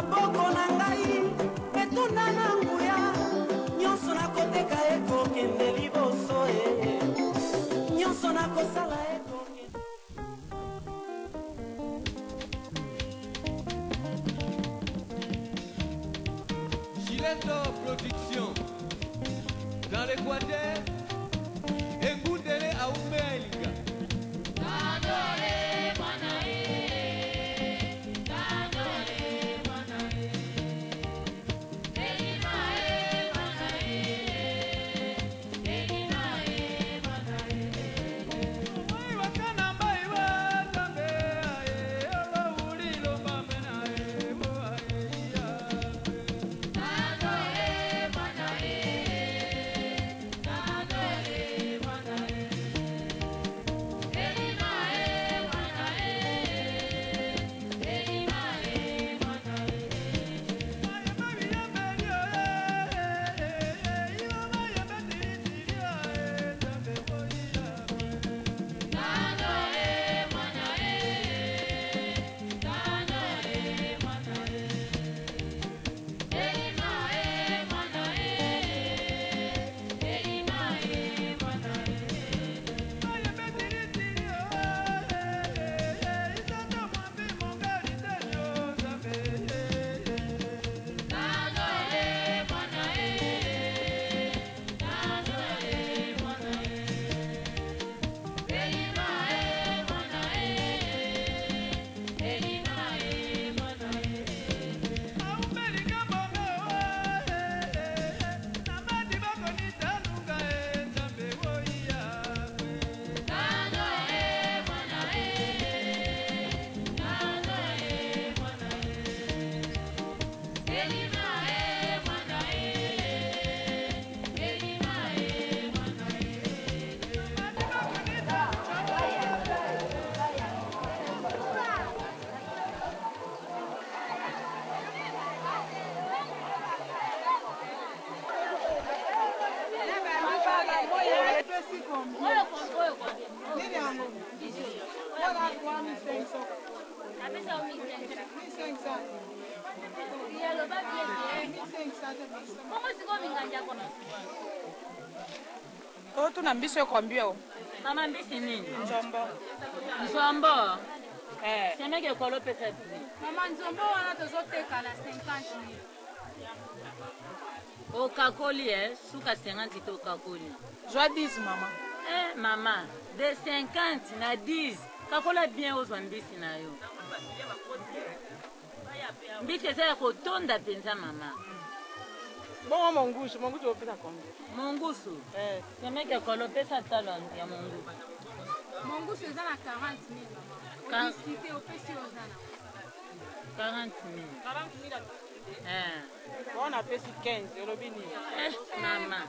maboko na ngai etunda na nguya nyonso nakoteka ekokende liboso nyonso nakosala ekokende. Gilendo Production dans l'Équateur, écoutez-les à Ouméliga. Tu na mbiso kwambia mama mbisi nini? Njombo. Njombo. Semeke kwa lope kati. Mama njombo wana tozoteka na 50 000. O kakoli suka 50 to kakoli. Joa 10 mama. Mama, de 50 na 10. Kakola bien aux mbisi na yo. Mbisi eza kotonda penza mama. Bon mongusu opesa kombi. Mongusu? Semeke kwa lope sa talon ya mongusu. Mongusu eza na 40 000 mama. Discuter opesi ozana. 40 000. On a payé 15 robini. Maman.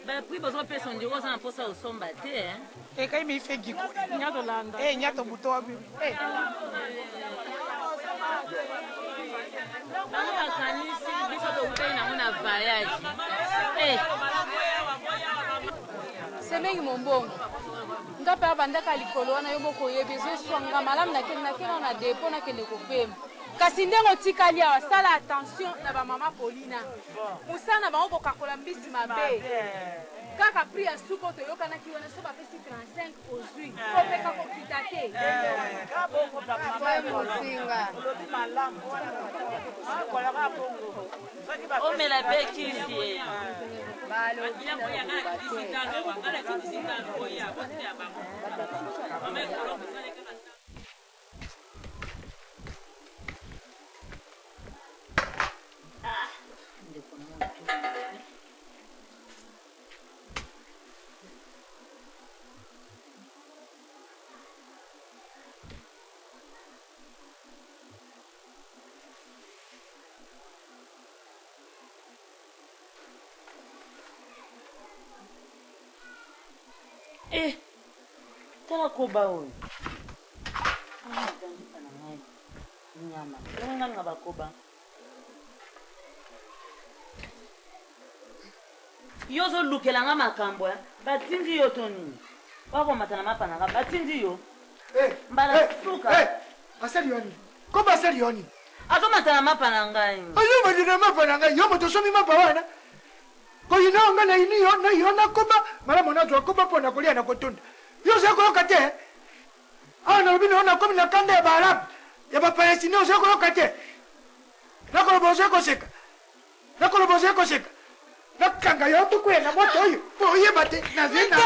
Bah puis besoin de son divorce en pour ça au somba té hein. Et quand il fait giko, nyato landa. Nyato buto abi. Mama kanisi biso to utena una voyage. Semengi mombongo. Ngapa bandaka likolo wana yo boko yebezo swanga malamu na kena na depo na kende kopema. Kasi ndengo tikali awa sala attention na ba mama Paulina. Musana ba oko kakola mbisi mabe. Kaka pri ya suko to yoka na kiwana so ba pesi 35 ozui. Ko peka ko kitate. Ka bongo ba mama Musinga. Lobi malamu. Kola ka bongo. O me la bekisi. Balo. Tala koba oyo. Tandika na ngai. Nyama. Nga bakoba. Yozo lukela nga makambo ya. Batindi yo toni. Wako matana mapana nga batindi yo. Mbala suka. Asalioni. Koba asalioni. azomata na mapa na ngai azomata na mapa na ngai yo moto somi mapa wana koyina nga na ini yo na koba malamu nazo akoba pona kolia na kotunda yo se koyoka te ana lobi na komi na kanda ya baarabu ya bapalestina se koyoka te nakoloba ose koseka nakoloba koseka nakanga yo tukwena moto oyo po oyeba te nazena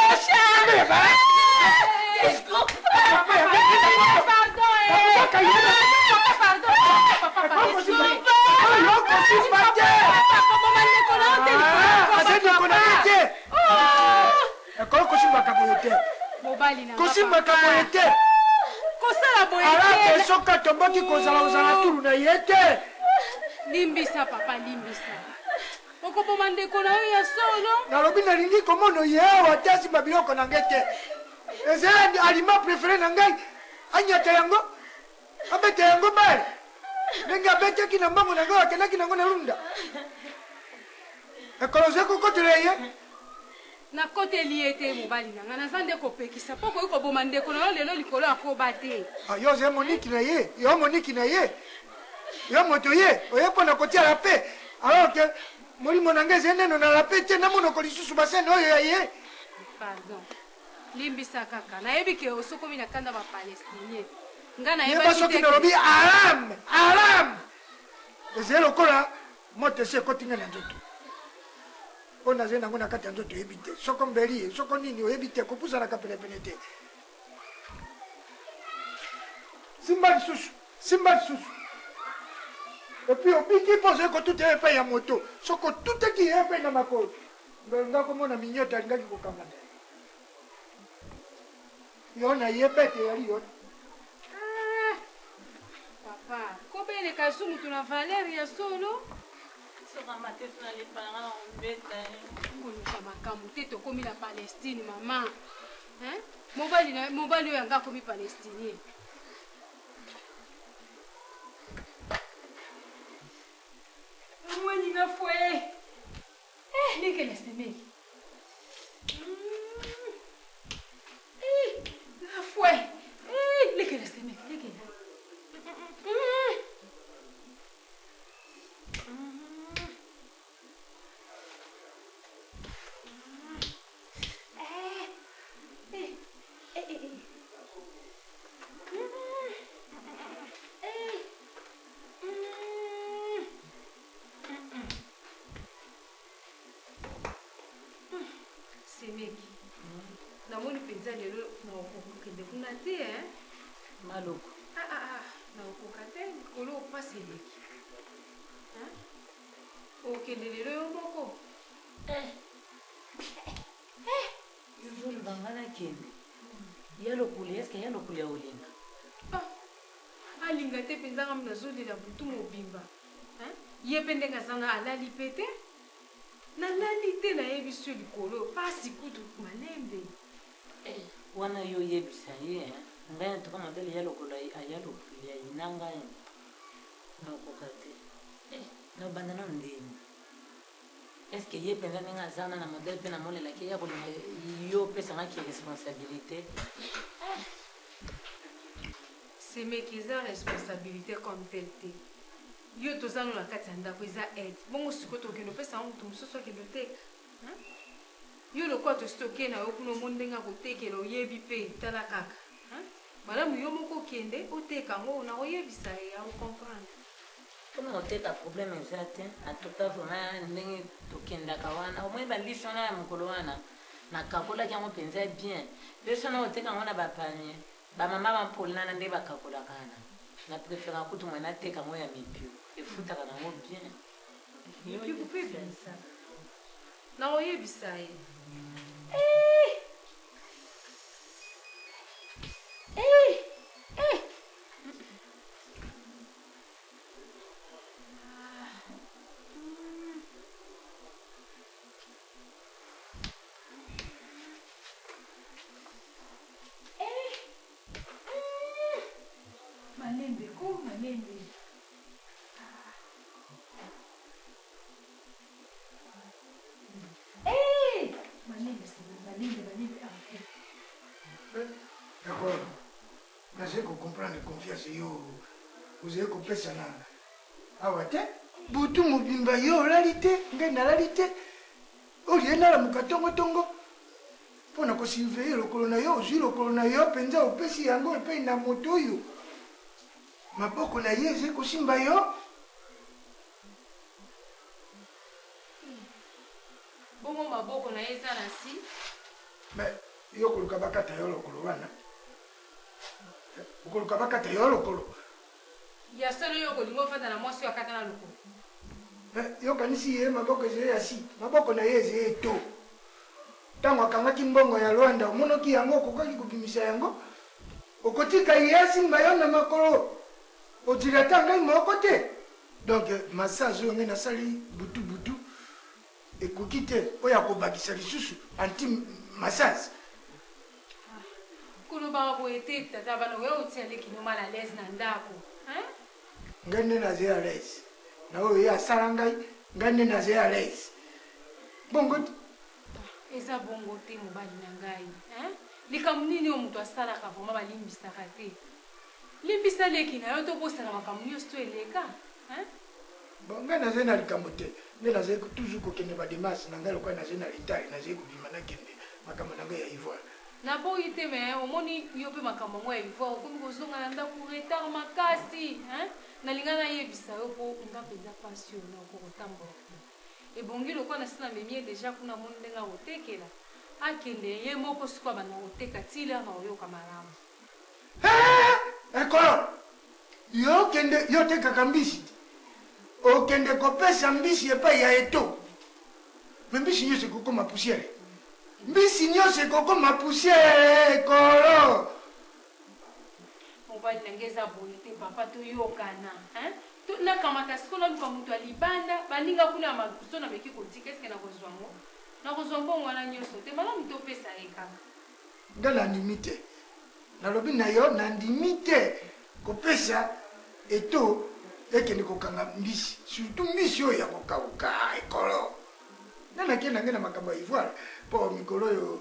kosimbaka boye te kosala boye alape soka tomboki kozala turu na ye te limbisa papa limbisa okoboma ndeko na yo ya solo nalobi nalingi komona ye awa te asimba biloko na ngai te eza aliment préféré na ngai anyata yango abeta yango bale ndenge abetaki na mbango na ngai akendaki nango na lunda ekoloze kokotela ye nakoteli ye te mobali na ngai naza nde kopekisa mpo koyi koboma ndeko na yo lelo likolo akoba te yo oza moniki na ye yo moniki na ye yo moto ye oye mpo na kotiala mpe alors ke molimo na ngai ezeneno na lape te na monoko lisusu basene oyo ya ye pardon limbisa kaka nayebi ke osokomi na kanda bapalestinien nga yeba soki nalobi alam ezali lokola moto esi ekoti ngai na nzoto mpo nazali nango na kati ya nzoto oyebi te soko mbeli ye soko nini oyebi te kopusanaka penepene te simba lisusu epuis obiki mpo ozali kotuta ye epai ya moto soko otutaki ye epai na makolo nga komona minyoto alingaki kokanga te yo na ye bete yali yo papa kobeleka su mutu na valere ya solo koluka makambo te tokomi na palestine mama mobali oyo anga akomi palestinien mweninga fwe likele semeki fwe likele semeki likele semeki namoni mpenza lelo naokokende kuna te maloko naokoka te likolo opasi eleki okende lelo yo moko yozoloba nga nakende yalokuli eske yalokuli ya olinga alinga te mpenza ngami nazolela butu mobimba ye mpe ndenge azanga alali pe te nalali te nayebi so likolo pasi kutu malembe wana yo oyebisa ye ngai natoka modele yalokolo ayalokuli ayina ngai naokoka te nobanda na ndeni eske ye mpenza ndenge azana na modele mpe namolelaki ya kolinga yo opesangaki responsabilité semeki eza responsabilité comme tel te yo tozano na kati ya ndako eza aide bongo sikoyo tokende opesa ngo motu mosusu akende oteka yo lokola tosi tokende na yo kuna omoni ndenge akotekela oyebi mpe tala kaka malamu yo moko okende oteka ngo na oyebisa ye ya ocomprendre mpona oteka problème eza te atoka vraimen ndenge tokendaka wana omoi balisi wana ya mokolo wana nakakolaki yango mpenza bien lesi wana oteka yango na bapanie bamama bampolinana nde bakakolaka wana na préféra kutu mwe nateka yango ya mipio efutaka nango bien mipio mpe ebisaka na oyebisa ye malembe ko malembe d'accord nazali kocomprendre confiance yo ozali kopesa awa te butu mobimba yo olali te ngai nalali te olie nalamuka tongotongo mpo na kosurveille lokolo na yo ozwi lokolo na yo mpenza opesi yango epai na moto oyo maboko na ye eze kosimba yo bongo maboko na ye eza na si yo koluka bakata yo lokolo wana okoluka bakata yo lokolo ya solo yo kolinga ofanda na mwasi oyo akata na lokolo yokanisi ye maboko eze ya si maboko na ye eze eto ntango akangaki mbongo ya lwanda omonoki yango okokaki kobimisa yango okotika ye asimba yo na makolo odira ta ngai moko te donc massage oyo ngai nasali butu ekoki te oyo akobakisa lisusu anti massage kolobaka boye te tata bana oyo otia lekino mal à l'aise na ndako ngai nde naze à l'aise na oyo ye asala ngai nde naze à l'aise bongo eza bongo te mobali na ngai likambo nini oyo moto asalaka vraimen balimbisaka te limbisa leki na yo to posala makambo nyonso to eleka bon ngai naze na likambo te ngai naze toujours kokende bademarshe na ngai lokola naze na retard naze kobima nakende makambo na ngai ya ivoire naboyi te me omoni yo mpe makambo yango ya ivoire okomi kozonga na ndako retard makasi nalinga nayebisa yo mpo nga mpenza pasi oyo na okokotambola te ebongi lokola nasi na memi ye deja kuna moni ndenge akotekela akende ye moko sikoyo banda koteka tila na oyoka malamu ekolo yo kende yo tekaka mbisi okende kopesa mbisi epai ya eto me mbisi nyonso ekokoma poussiere mbisi nyonso ekokoma poussiere ekolo mobali nange eza boye te papa toyokana nakamata sikoyo naluka moto ya libanda baninga kuna ya mabuso na meki kotika eske nakozwa ngo nakozwa mbongo wana nyonso te malamu topesa ye kaka nga nandimi te nalobi na yo nandimi te kopesa eto ekende kokanga mbisi surtout mbisi oyo ya kokauka ekolo nga nakenda nge na makambo ya ivoire mpo mikolo oyo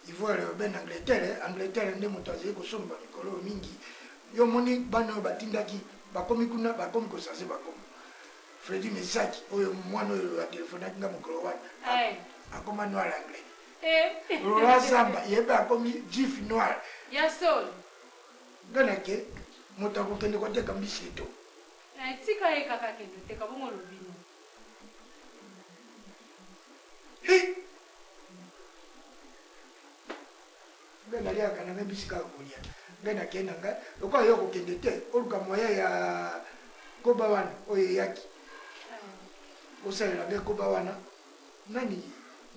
ivoire ben angleterre nde moto azali kosomba mikolo oyo mingi yo moni bana oyo batindaki bakomi kuna bakomi kosanse bakomo fredi mesaki oyo mwana oyo atelefonaki nga mokolo wana akoma noir anglais lola samba ye mpe akomi jif noir ya solo nga nake moto akokende koteka mbisi eto tika ye kaka kende oteka bongo lobino nga naliaka nanga mbisi kaka kolia nga nakenda nga lokola yo kokende te oluka moya ya koba wana oyo eyaki osalela nge koba wana nani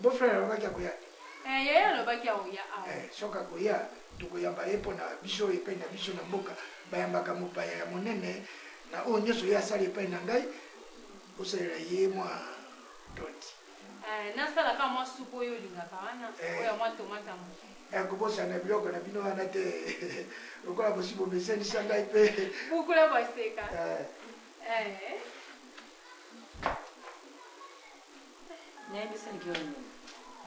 bofrere alobaki akoya te yeye alobaki aoya awa soki akoya tokoyamba ye mpo na biso oyo epai na biso na mboka bayambaka mopaya ya monene na oyo nyonso ye asali epai na ngai osalela ye mwa toti nasalaka mwa supu oyo olingaka wana oyo mwa tomata moke akobosana biloko na bino wana te lokola bosi bomesenisa ngai mpe bukula baseka nayebisaki oyo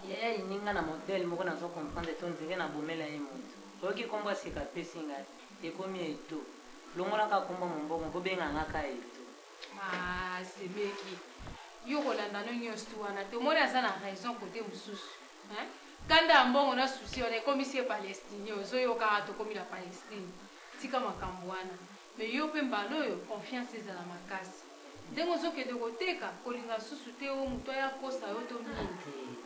yaya yininga na modele moko nazo comprendre to nzenge nabomela ye moto soki kombo asika apesi ngai ekomi eto longolaka kombo mombongo kobengangaka eto semeki yo kolanda no nyonso wana te omoni aza na raison kote mosusu kanda ya mbongo na susi wana ekomisi ye palestine ozoyokaka tokomi na palestine tika makambo wana me yo mpe mbala oyo confiance ezala makasi ndenge ozokende koteka kolinga susu te o moto ayakosa yo to nini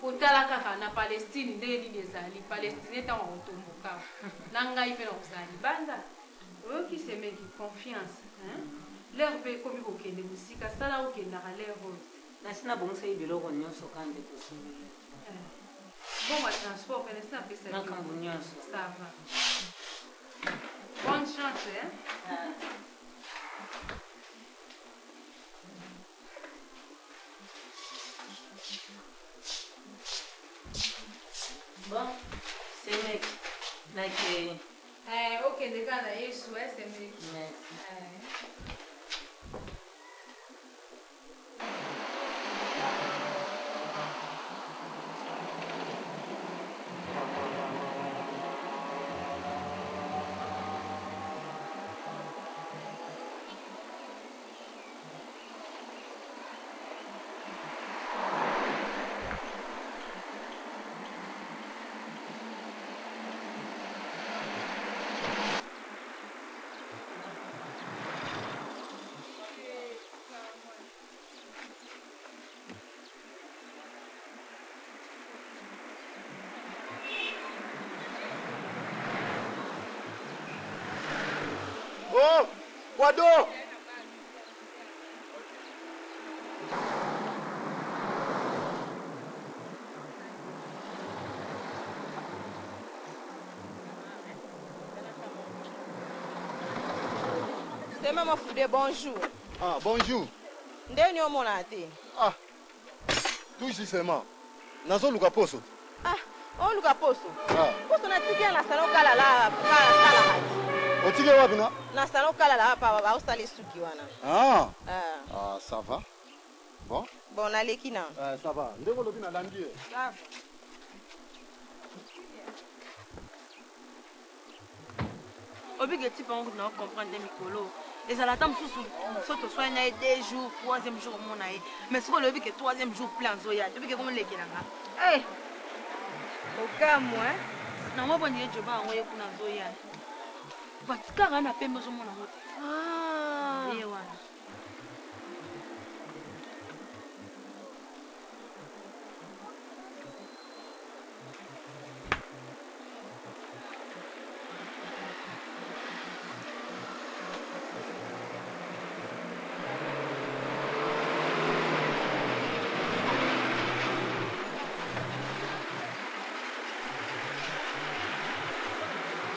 otala kaka na palestine ndenge nini ezali palestine ntango akotomboka na ngai mpe na kozala libanda oyoki semeki confiance lere mpe ekomi kokende mosika sala okendaka lere oyo nasi nabongisa ye biloko nyonso kande kosimi bon transport mpe nasi napesa makambo nyonso ça va bonne chance bon semeki nake okende kaka na yesu semeki Wado! C'est Maman Foudé, bonjour. Ah, bonjour. Ndeni au mon athée. Ah, tout justement. Nazo luka poso. Ah, on luka poso. Ah. Poso na tiki na salon kala la kala hati. Otike wapi na? Na salon kala la pa ba ostali suki wana. Ah. Ah. Ah, ça va. Bon. Bon, na leki na. Ça va. Ndeko lobi na landi. Ça. Obi que tu peux comprendre des micros. Les alatams sont au soin 2 jours, 3e jour mon aïe. Mais ce que le que 3e jour plein zoya. Depuis que comme les kinanga. Eh. Au cas moi, na moi bonne je ba envoyer kuna zoya. Batika na pembe zo mon amote. Ah. Et voilà.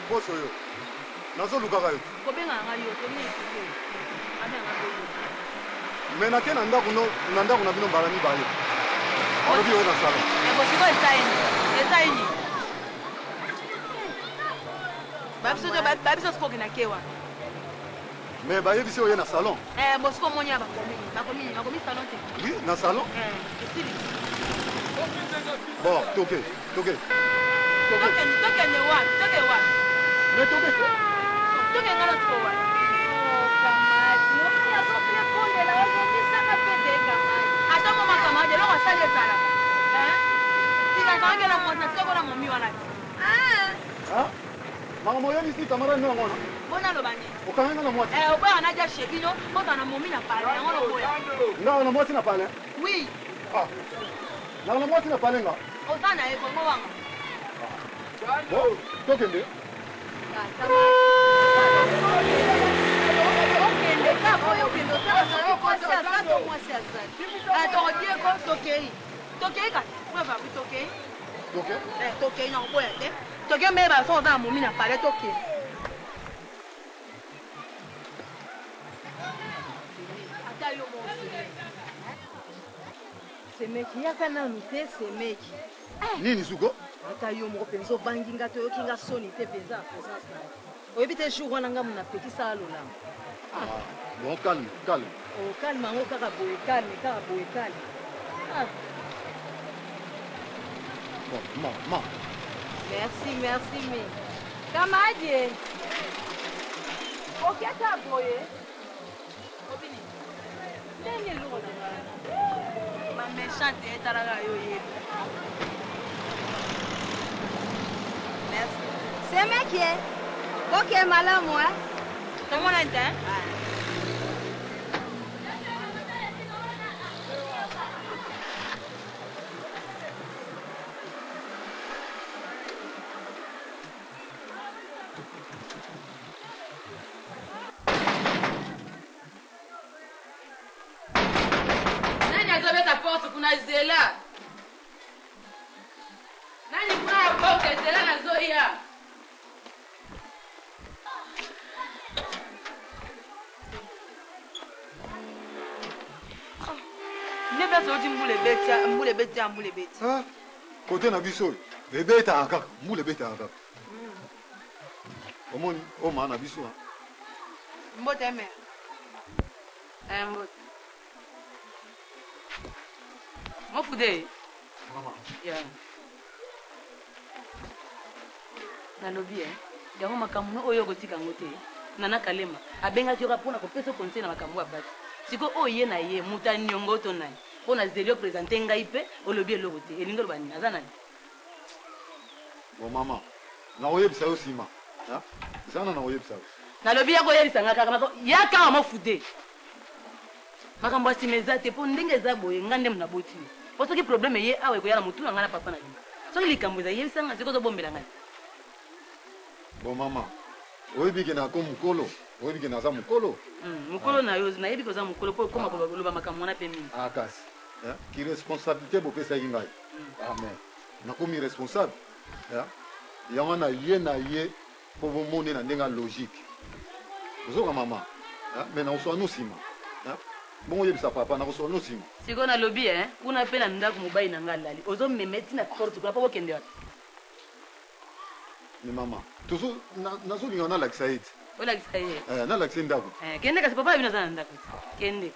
Poso yo. Nazo luka kayo. Ko benga ngayo to ni ko. Ana ngayo. Mena ke nanda kuno bino mbala ni baye. Olobi yo na sala. E ko siko esaini. Babiso siko kina kewa. Mais baye biso yo na salon. Bosiko monya bakomi salon te. Oui, na salon. Esili. Bon, toke. Toke ne wa. Mais toke. Toke ngala siko wa. Ata mama kamade lo wasali ezala. Tika kangela mwana siko na momi wana. Ah? Mama moyo ni si kamera no ngona. Bona lo bani. Okanga na mwati. Oba anaja shebino, bota na momi na pale, ngolo boya. Nga na mwati na pale. Oui. Ah. Na mwati na pale nga. Ozana e bongo wanga. Bon, toke nde. Okende kabo okende osala sala kwasi asato mwasi asali. Atokie ko tokei. Tokei ka. Preuve abi tokei. Toke? Tokei na boya te. Tokei me ba so za momi na pale tokei. Ata yo mo semeki yakana mute semeki. Nini suko? Ata yo mo penso banginga to yokinga soni te penza présence na. Oyebi te jour wana nga muna petit salo la. Ah, bon calme. Oh calme ngo kaka boye calme. Ah. Bon, maman. Merci mais. Camarade. Ok ta boye. Obini. Nenge lo na. Ma méchante etaraga yo ye. Merci. C'est mec qui est. Ok, malin moi. Comment on entend? Nani azobeta porte kuna zela? Nani kuna porte zela na zoya? Nebe so di mbule beti. Ah, côté na biso. Ebeta akaka, mbule beta akaka. Omoni, o ma na biso. Mbote me. Mbote. Mo fude. Mama. Yeah. Nalobi yango makambo oyo kotika ngote. Nana Kalema abengaki yo pona kopesa conseil na makambo ya basi. Siko oye na ye muta nyongo to nai. Pona zelio présenter ngai pe olobi eloko te. Elingo bani azana. Bon mama. Na oyebisa yo sima. Ha? Sana na oyebisa. Nalobi yako yelisa ngaka kama yaka mo fude. Makambo asimeza te po ndenge za boye ngande mna boti. Po soki problème ye awe ko yala mutu na ngana papa na ye. Soki likambo za yebisa nga siko to bombela ngai. Bon mama. Oyebi ke na ko mukolo. oyebi ke naza mokolo mokolo na yo nayebi koza mokolo mpo okóma koloba makambo wana mpe mingi kasi kiresponsabilité bopesaki ngai amen nakomi responsable yango na ye mpo bomone na ndenge ya logique ozoka mama me nakoswa no nsima bongo oyebisa papa nakoswa no nsima sikoyo nalobi kuna mpe na ndako mobali na ngai alali ozomeme ntina porte kuna mpo bokende wapi me mama nazolinga nalakisa ye ti olakisa ye nalakisa ye ndako kende kasi papa abino aza na ndako ti kende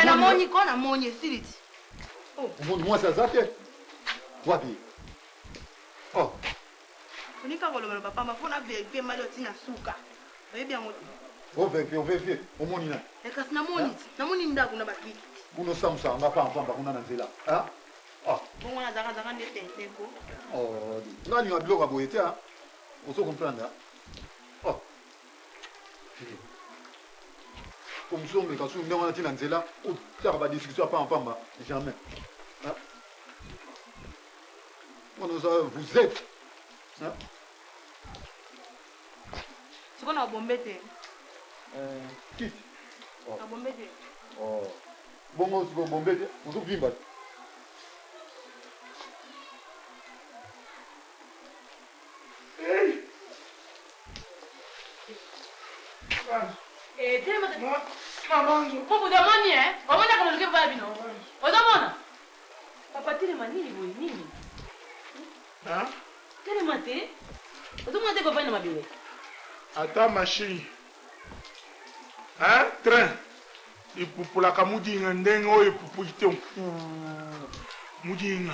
namoni ko namoni esiliti omoni mwasi aza te wapi onika kolobela papa mafona verifie mali otina suka oyebi yango te ovérifie omoni na kasi namoni ndako na bakiti unosamusaka nga pampamba kuna na nzela bongo nazakazaka nde tenteko nalinga biloko ya boye te ozo comprendre omosusu omeka su ndenge wana ntina nzela otiaka badiscussion ya pampamba jamais wana oza vous êtes siko na bombe te kiti na bombe te bongo siko bombe te ozovimba te telema nini boye nini telema te ozomona te kovani na mabele ata mashine train ipupulaka mudinga ndenge oyo epupuki te mudinga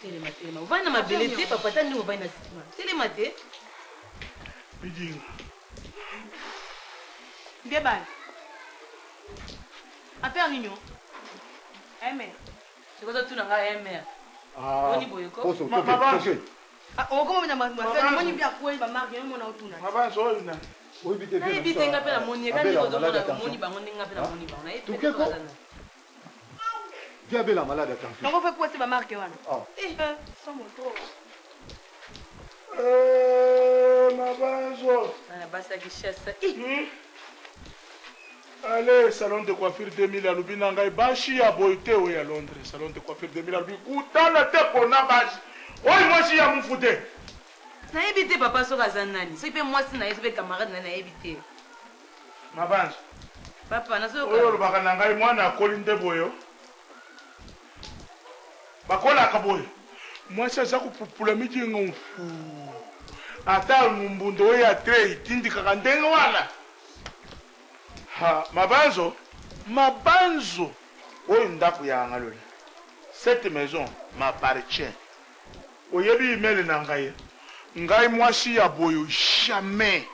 telema ovani na mabele te papa ta ndenge ovani na sitima telema te midinga mbie bana apere nini eme sikozo tuna nga eme oni boyeko okoma na masana moni bia kweli ba marque mona otuna mabanzo oyo na nayebi te nga mpe na moni kandi kozomona moni bango ndenge nga mpe na moni bango nayebi te kozana Viens bela malade attention. Donc on fait quoi c'est ma marque wana? Sans moto. Mabanzo. Ana basa kishasa. Allez, salon de coiffure 2000 à Lubina ngai bashi ya boité o ya Londres, salon de coiffure 2000 à Lubina. Kutana te kona bashi. Oi moi si ya mufute. Nayebi te papa soka zanani. So ipe moi si na yeso pe camarade na nayebi te. Mabanzo. Papa na so ko. Oyo lobaka na ngai mwana akolinde boyo. Bakola kaboy. Moi ça za kupupula mijingo mfu. Ata mumbundo ya tre itindi kakandenge wana. Ha, mabanzo. Mabanzo. Oyo ndaku ya ngalole. Cette maison m'appartient. Oyebi email na ngai. Ngai mwasi ya boyo jamais.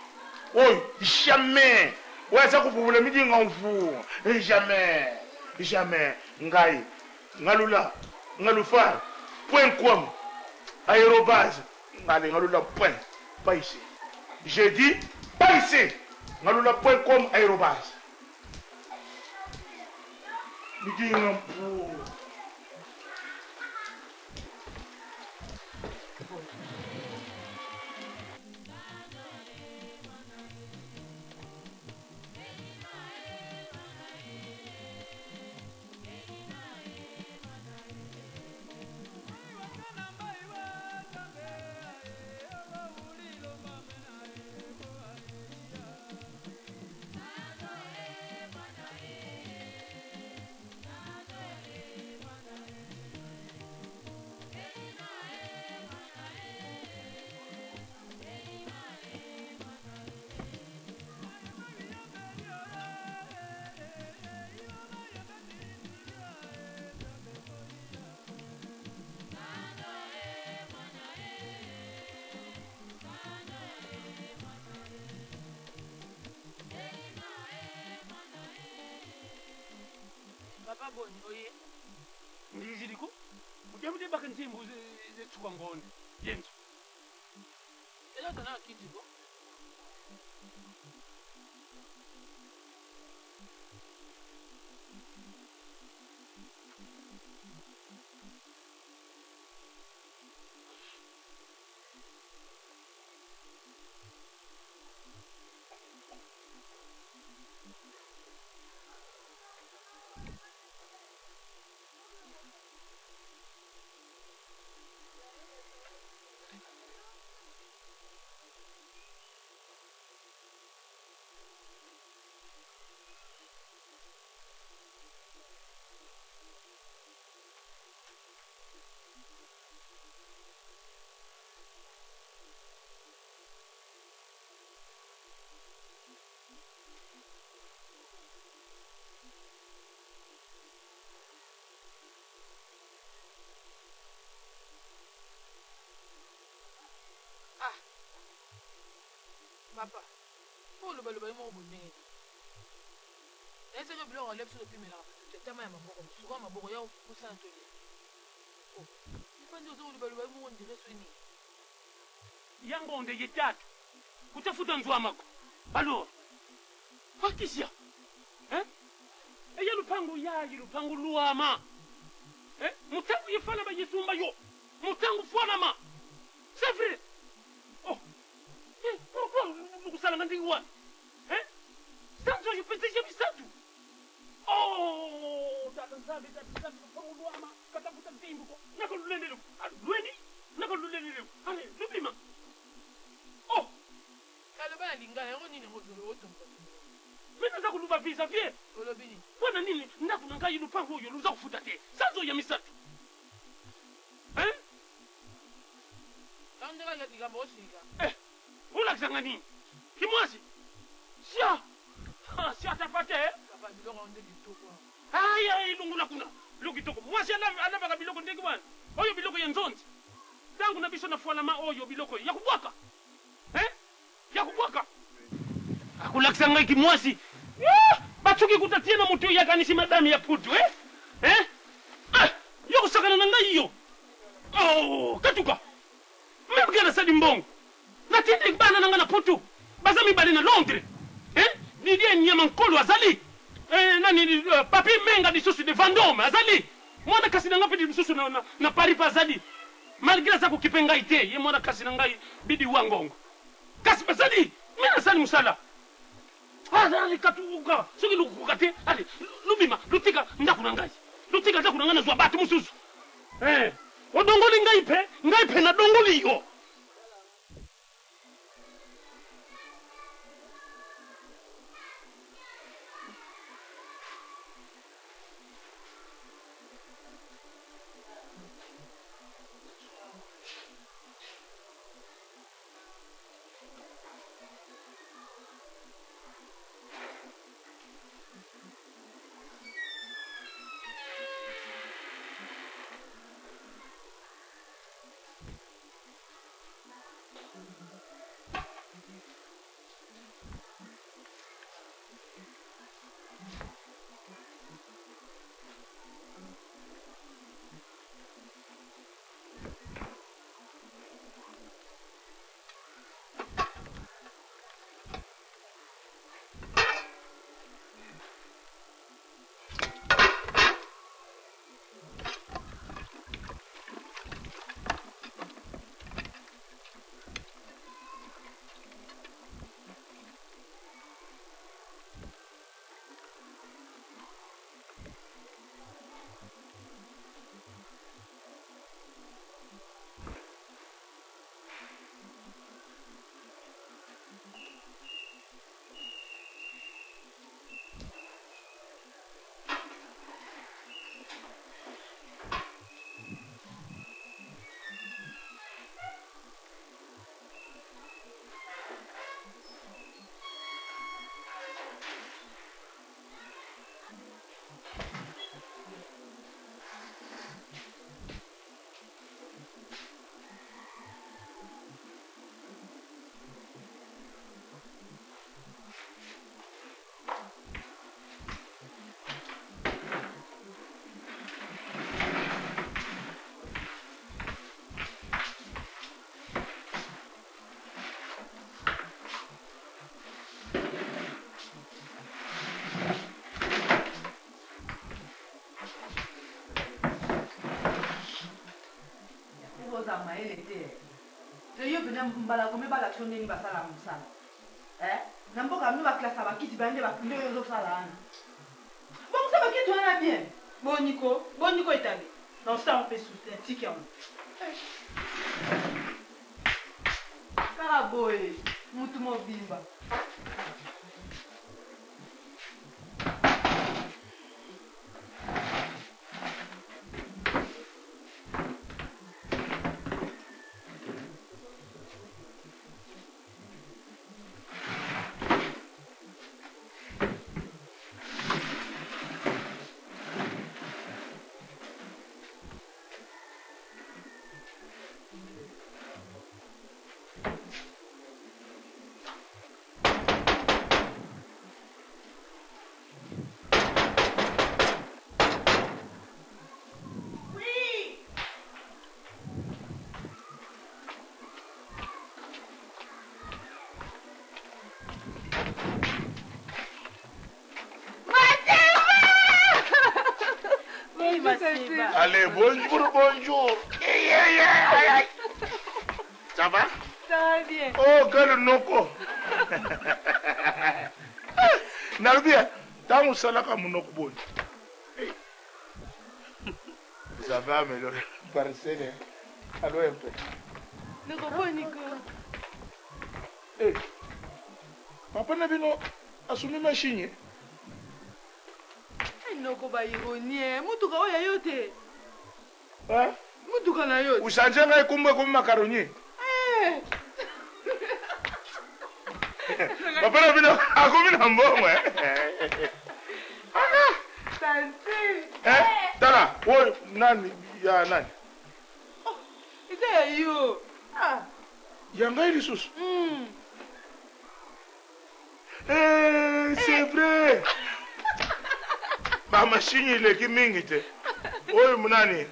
Oyo jamais. Ouais ça kupupula mijingo mfu. Jamais. Jamais. Ngai. Ngalula. Ngalufar, .com, aérobase, ngalula point, pas ici. J'ai dit, pas ici. Ngalula.com, aérobase. baboni oye ndiziliko ujabude baka ntimbu zetsukwa ngonde yenzo ela tana kiti ko papa po lobaloba ye moko bondenge nayesenyo biloko alep so lopimelaka tetama ya maboko suka maboko ya kosala tolia ifandi ozo lobaloba ye moko ndire sweni yangonde yetatu kutafuta nzwamako balora fakisha eya lupangu yayi lupangu luama mutangu yefana bayisumba yo mutangu fwanama c'est vrai oh nukusalanga ndingi wani sanzo yipetesha bisatu oh tata nzambe lupangu luama katafuta timbuko nakalulendele alweni nakalulendele ale lubima oh aloba na lingana yango nini otomba mina nza kuluva visa vie olobi nini mpona nini ndako na ngai lupango oyo luza kufuta te sanzo ya misatu tango ndenge likambo osika olakisanga nini kimwasi sia atapa te papa biloko yango nde kitoko aya ilungula kuna biloko kitoko mwasi alabaka biloko ndenge wana oyo biloko ya nzonzi ntango na biso na fwalama oyo biloko ya kubwaka ya kubwaka akulakisa ngai kimwasi batsuki kutatie na mutu yakanisi madami ya putu yo kusakana na ngai iyo katuka memkena sadi mbongo natindi bana nanga na putu baza mibale na Londres didie nyama nkolo azali nani papi menga lisusu de Vendôme azali mwana kasi na ngapi lisusu na Paris pa azali malgré ça ko kipenga ite ye mwana kasi na ngai bidi wangongo kasi bazali mina sali musala ali katuka soki lukukate ali lubima lutika ndaku na ngai lutika ndaku na ngai na zwa batu mususu odongoli ngai pe na dongoli yo oza mayele te te yo pene mbala kome balakso ndeni basala mosala na mboka bino baklasa bakiti bande nde oyo ozosala wana bongosa bakiti wana bien boniko etabe na osala mpe soutien tiki yango kaka boye mutu mobimba Allez, bonjour. Ça va? Ça va bien. Oh, quel noko. Nalbia, tant que ça là comme noko bon. Ça va améliorer. Parcelle. Allô un peu. Noko bon Nico. Eh. Papa n'a bien assumé machine. Noko ba ironie mutuka oya yote mutuka na yote usanjenga ikumwe kum makaroni Papa bino akumi na mbongo Santi tala wo nani ya nani ite ya yo yanga ili susu c'est vrai ba machine ileki mingi te oyo munani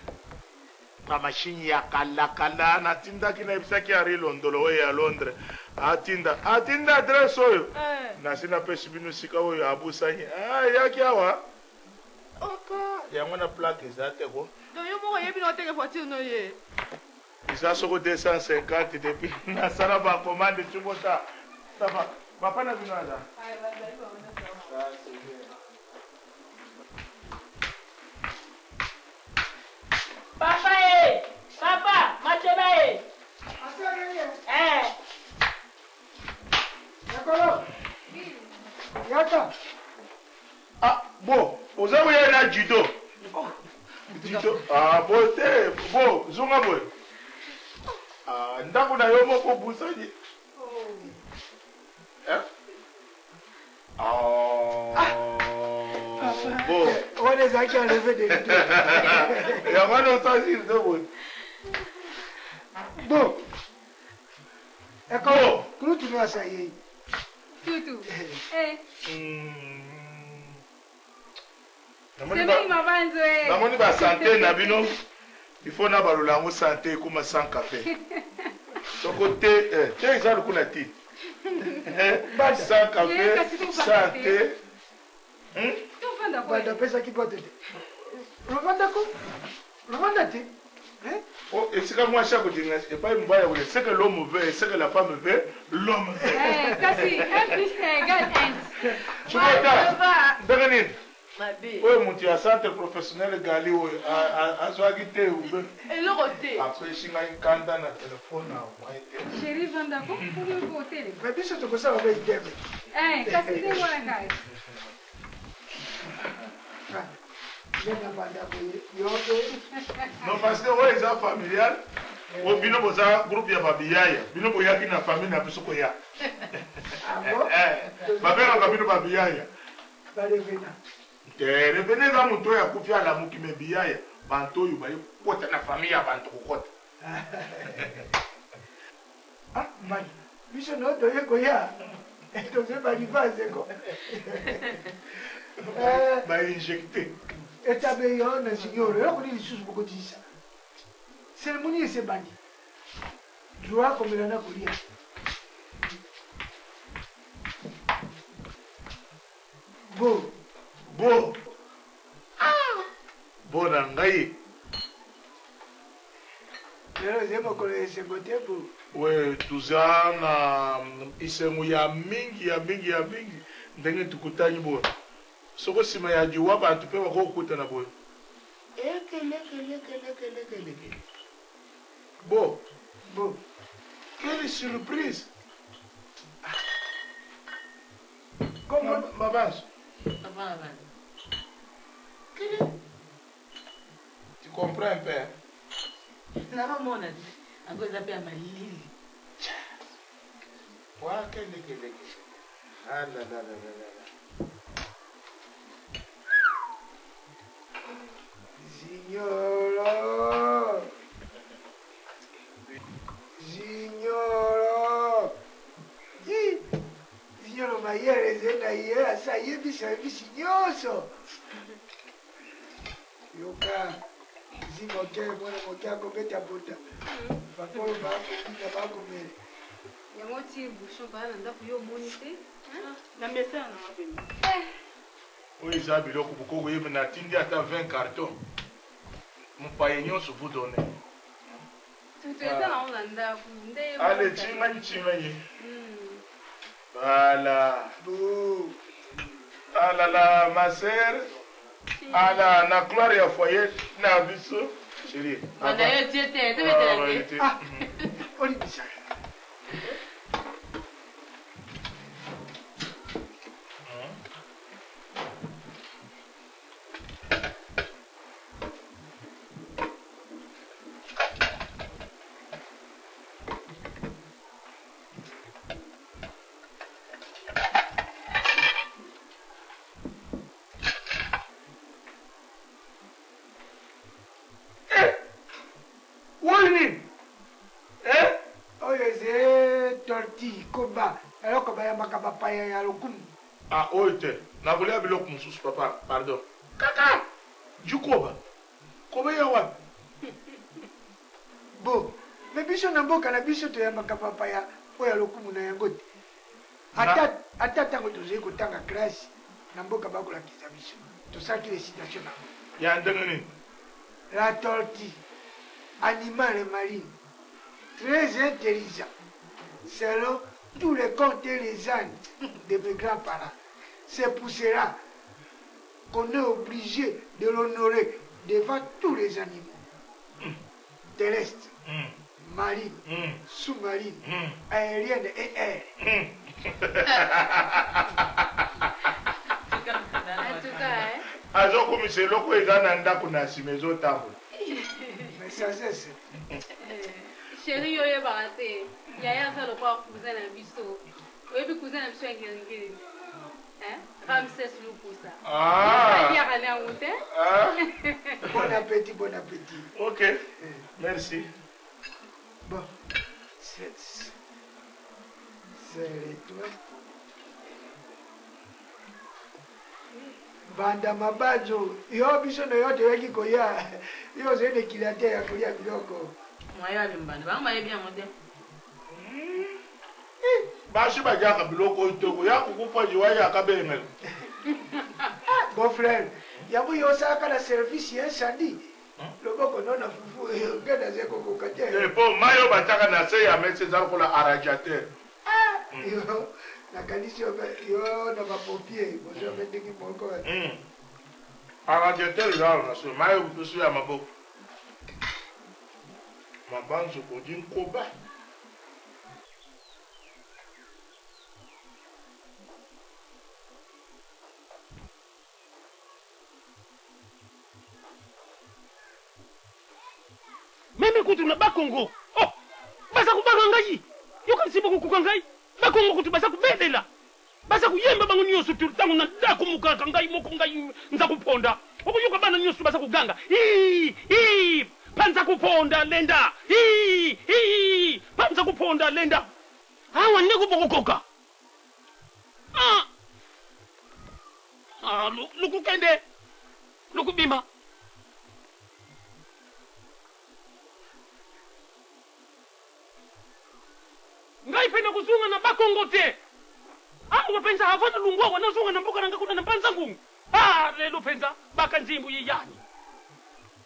ba machine ya kala natindaki na ebisaki ari londolo oyo ya Londres atinda adresse oyo nasina pesi bino sika oyo abusani yaki awa yango na plaque eza te ko donc yo moko yebi na oteke voiture no ye eza soko 250 depuis nasala bacommande tubota sava papa na bino aza Papa, Mathieu. D'accord. Yaka. Bon, vous avez un judo. Judo. Bon, zunga boy. Ndako na yo moko busani. Bon. On est à qui enlever des rideaux. Il y a pas longtemps sur deux boy. Bon. D'accord. Comment tu vas ça y est? Tutu. Namoni ba santé na bino. Il faut na balola ngo santé kuma sans café. Soko te eza lokuna ti. Sans café, santé. Bada pesa kipote te. Rwanda ko? Rwanda te. Oh, et c'est comme moi chaque jour, c'est pas une balle, c'est que l'homme veut, c'est que la femme veut, l'homme veut. Kasi, 1 plus 1 égale 1. Tu vois, Devenir. Oui, mon Dieu, centre professionnel Gali, à Zoagité ou bien. Et le roté. Après, je suis un candidat à téléphone. Chérie, Vanda, comment vous votez? Mais puis, c'est tout ça, on va y dire. Kasi, c'est moi la caille. Non, parce que ouais, c'est familial. Au bino boza groupe ya babiyaya. Bino boyaki na famille na biso ko ya. Babera ka bino babiyaya. Balevena. Revene za muto ya kufia la muki mebiyaya. Banto yu bayi kota na famille ya banto kokota. Man. Biso no to yeko ya. To se ba divaze ko. Ba injecté. Etabe yo na signore, yo kuni lisusu boko tisa. Cérémonie c'est bandi. Joa comme la na kolia. Bo. Bo na ngai. lelo zemo kole sengote bu we tuzana isengu ya mingi ndenge tukutanyi bo soko sima ya jiwa bantu pe bakokuta na boy ekele bo quelle surprise comment babas tu comprends un peu na mona akoza pe amalili wa kele la Signoro Maiere zena iera sa yebisa nyonso yoka zimoke mwana moke akobeta bota bakolo bakomele yango ti bouchon baa na ndako yo omoni te na mesa na mabeni oyo eza biloko boko koyeba natindi ata 20 carton mopaye nyonso budone tutu eza nango na ndako nde ale cima ye voilà alala ma sœur ala na gloire ya foyer na biso chérie bana yo tie te tebetela te oli bisa bapaya ya lokumu oyo te nakolia biloko mosusu papa pardon kaka jukoba koba ya wapi bo me biso na mboka na biso toyambaka papaya oyo ya lokumu na yango te ata ntango tozali kotanga klase na mboka bakolakisa biso tosalaki récitation nango ya ndenge nini la tortue animal marine très intelligent selon tous les contes et les ânes de mes grands-parents. C'est pour cela qu'on est obligé de l'honorer devant tous les animaux. Terrestres, marines, sous-marines, aériennes et air. azokomisa eloko eza na ndako na nsima ezotambola mais ça c'est chéri oyebaka te yaya aza lokwa cousin na biso oyebi cousin na biso ya ngelingeli ramses lukusa aliaka na yango te bon appétit ok merci bon c'est toi banda mabazo yo biso na yo toyaki koya yo ozali nekila te ya kolia biloko mwayebi mbanda bango bayebi yango te basi bajaka biloko oyo toko ya kokufa jiwayaka bemela bon frère yango yo osalaka na service ya incendie loboko nona fufu ngenda ze kokoka te po mai oyo bataka na se ya mese eza lokola aradiateur yo nakanisi yo na bapompier bozobe ndenge moko aradiateur ezala na so mai oyo ya maboko mabanzo kodi nkoba meme kutu na bakongo baza kubanga ngai yokanisiba kukuka ngai bakongo kutu baza kubedela baza kuyemba bango nyonso tango na ndako mukaka ngai moko ngai nza kuponda okuyoka bana nyonso baza kuganga panza kuponda lenda panza kuponda lenda awa nekubokokoka lukukende lukubima ngai pena kuzunga na bakongo te angu wapenza havana lungwa wanazunga na mboka nanga kuna na panza ngungu lelo penza baka nzimbu yiyani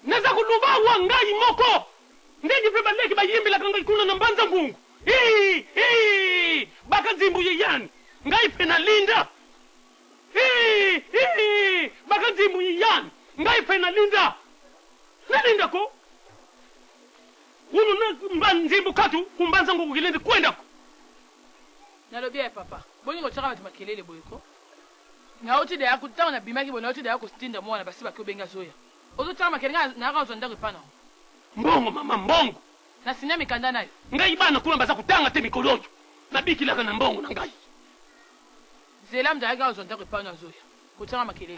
naza kulubawa ngai moko ndenge pe baleki bayimbela kanga ikuna na mbanza ngungu bakazimbu yeyani ngai pe na linda bakazimbu yeyani ngai pe na linda ko unu na nzimbu katu kumbanza ngungu kilende kwenda ko nalobi ya papa bolingo tsaka bati makelele boyiko ngauti da yakutanga na bimaki bona uti da yakustinda mwana basi bakobenga zoya ozotsaka makelele na akazo ndako ipana mbongo mama mbongo na sinya mikanda nayo ngai bana kuna baza kutanga te mikolojo na bikilaka na mbongo na ngai zela mda akazo ndako ipana zoya kutsanga makelele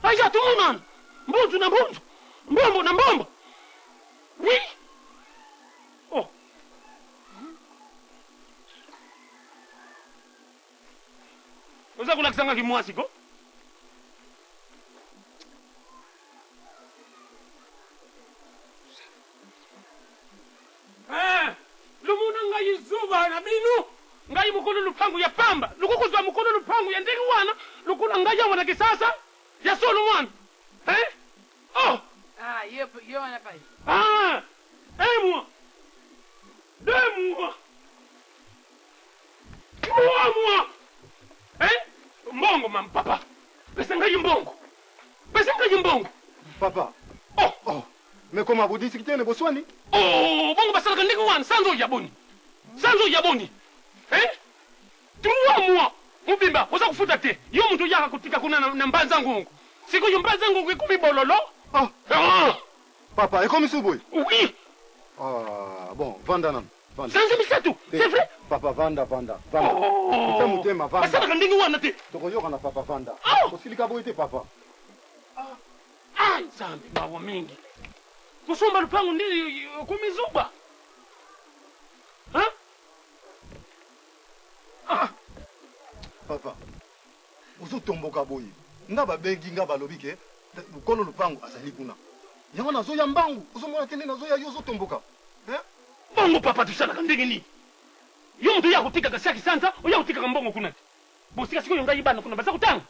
haya tumunana mbunzu na mbunzu mbombo na mbombo wi oh oza kulakisanga kimwasi ko lumuna ngai zuba na binu ngai mukulu lupangu ya pamba lukukuzwa mukulu lupangu ya ndenge wana lukula ngai ya wana kisasa ya solo mwana oh yo wana pai moi deux mois moi mbongo mam papa pesa ngai mbongo Papa. Oh. Mais comment vous discutez ne boswani? Bongo basala ndenge wana sanzo yaboni. 3 mois. Mubimba, oza kufuta te. Yo muntu yaka kutika kuna na mbanza ngungu. Siko yo mbanza ngungu ikumi bololo. Papa, et comme Souboy? Oui. Bon, vanda nan. Sanzo misatu, c'est vrai? Papa, vanda. Ita mutema, vanda. Basala ndenge wana te. Tokoyoka na papa, vanda. Kosilika boy te, papa. Nzambe mawa mingi. Kusomba lupangu ndi kumizuba. Papa, uzotomboka boye. Nga babengi nga balobi ke lukolo lupangu azali kuna. Yango nazo ya mbangu, uzomona kende nazo ya yozo tomboka. Bongo papa tusala ndenge ni. Yo mtu ya kutika kasaki sanza, oya kutika mbongo kuna. Bosika siko yonga yibana kuna baza kutanga.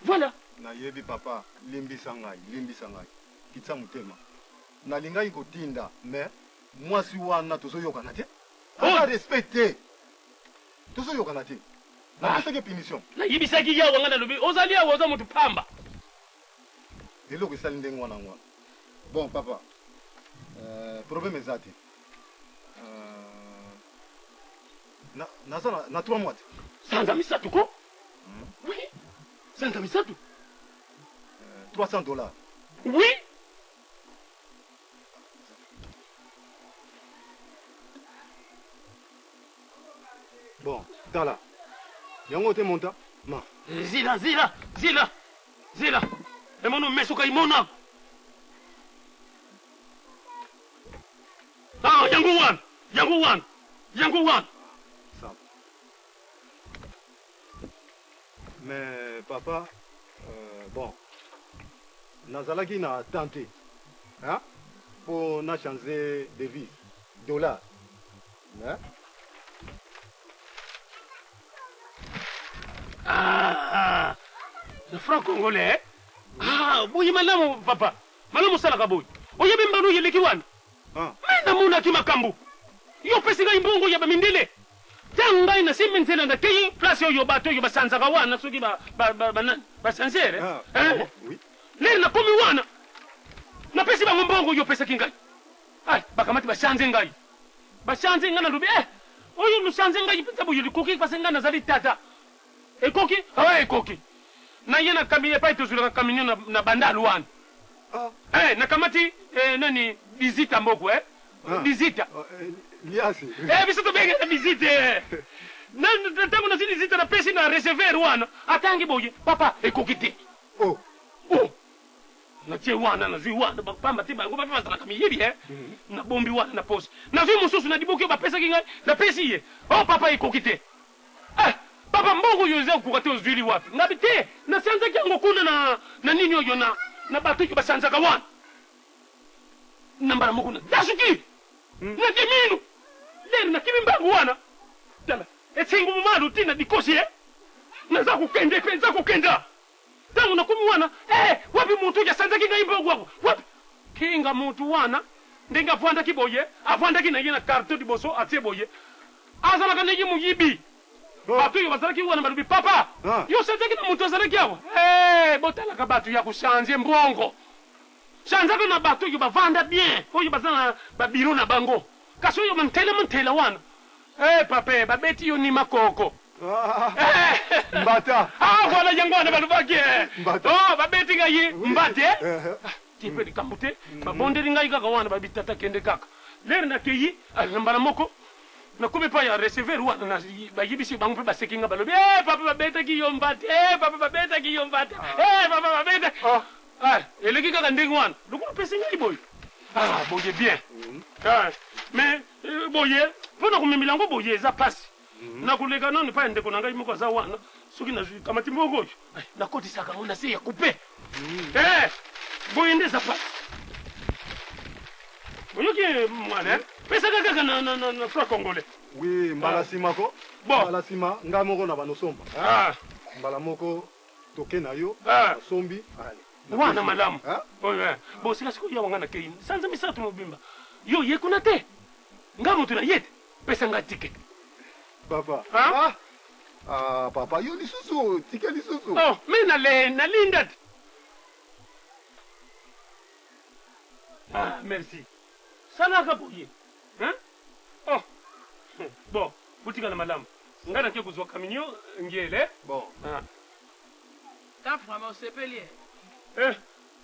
Voilà. Na yebi papa, limbisa ngai. Kitsa mutema. Na lingai kotinda, mais mwasi wana tozoyoka na te. Ala respecte. Tozoyoka na te. Na kuteke punition. Na yibisa ki yawo ngana lobi, ozali awo oza mutu pamba. Eloko esali ndenge wana. Bon papa. Problème ezati. Na 3 mois. Sanza misatu ko? Oui. Sanza misatu. $300. Oui. Bon, tala. Yango te monta? Ma. Zila. Emono mesuka imona. Yango one. Ça. Mais papa, bon. Nazalaki na tenté. Pour na changer de vie. $. Le franc congolais. Boyi malamu papa. Malamu salaka boyi. Oyebi mbano yeleki wana. Mena muna kimakambu. Yo pesi ngai mbongo ya bamindele. Tanga ina simenzela na kei place yo bato yo basanza ka wana soki ba sansere. Oui. Le na komi wana. Na pesi ba mbongo yo pesa kingai. Bakamati bashanze ngai. Bashanze ngana lubi oyo lushanze ngai pesa boyo likoki pasenga na zali tata. Ekoki? Ekoki. Na yena kamiye pa itozula kaminyo na bandalu wana. Na kamati nani visita mboko visita. Liasi. Visita bege visite. Na tangu na visita na pesi na reserver wana. Atangi boye papa ekokite. Na tie wana na zui wana pamba tiba ngoba pesa na kamiyebi na bombi wana na posi. Na zui mususu na diboke ba pesa kinga na pesi ye. Papa ekokite. Papa mbongo yoze okukate ozwili wapi? Ngabite na sanza kyango kuna na nini oyo na batuki basanza ka wana. Nambara mukuna. Dasuki. Na diminu. Lero na kimimbangu wana. Dala. Etsingu mumalu tina dikosi Naza kukenda. Tangu na kumi wana. Wapi muntu ya sanza kinga imbongo wako? Wapi? Kinga muntu wana. ndenge avandaki boye avandaki na ye na carton liboso atie boye azalaka ndenge moyibi bato oyo bazalaki wana balobi papa yo setaki na moto azalaki awa botalaka bato ya kochange mbongo chanzaka na bato oyo bavanda bien oyo baza na babiro na bango kasi oyo mantela wana pape babeti yo ni makoko mbata voilà yango wana balobaki babeti ngai mbate tipe likambo te babondeli ngai kaka wana babitata kende kaka lere nakeyi na mbala moko nakomi pa ya recevoir wana bayibisi bango mpe baseki nga balobi papa babetaki yo mbate papa babetaki yo mbate papa babeta eleki kaka ndenge wana lokola pesi ngai boye boye bien mais boye mpo na komemela yango boye eza pasi nakoleka nano pa ya ndeko na ngai moko aza wana soki nazwi kamati moko oyo nakotisaka ngo na se ya coupe boye nde eza pasi oyoki mwana pesaka kaka na fra congolais oui mbala nsima ko mbala nsima ngai moko na banosomba mbala moko toke na yo asombi wana malamu bo sika sikoyo yawa nga na kei sanza misato mobimba yo ye kuna te nga moto na ye te pesa nga tike papa papa yo lisusu tike lisusu me nalinda te merci salaka boye bon butikana malamu nga nake kozwa kaminio ngele bon ta vraiment osepeli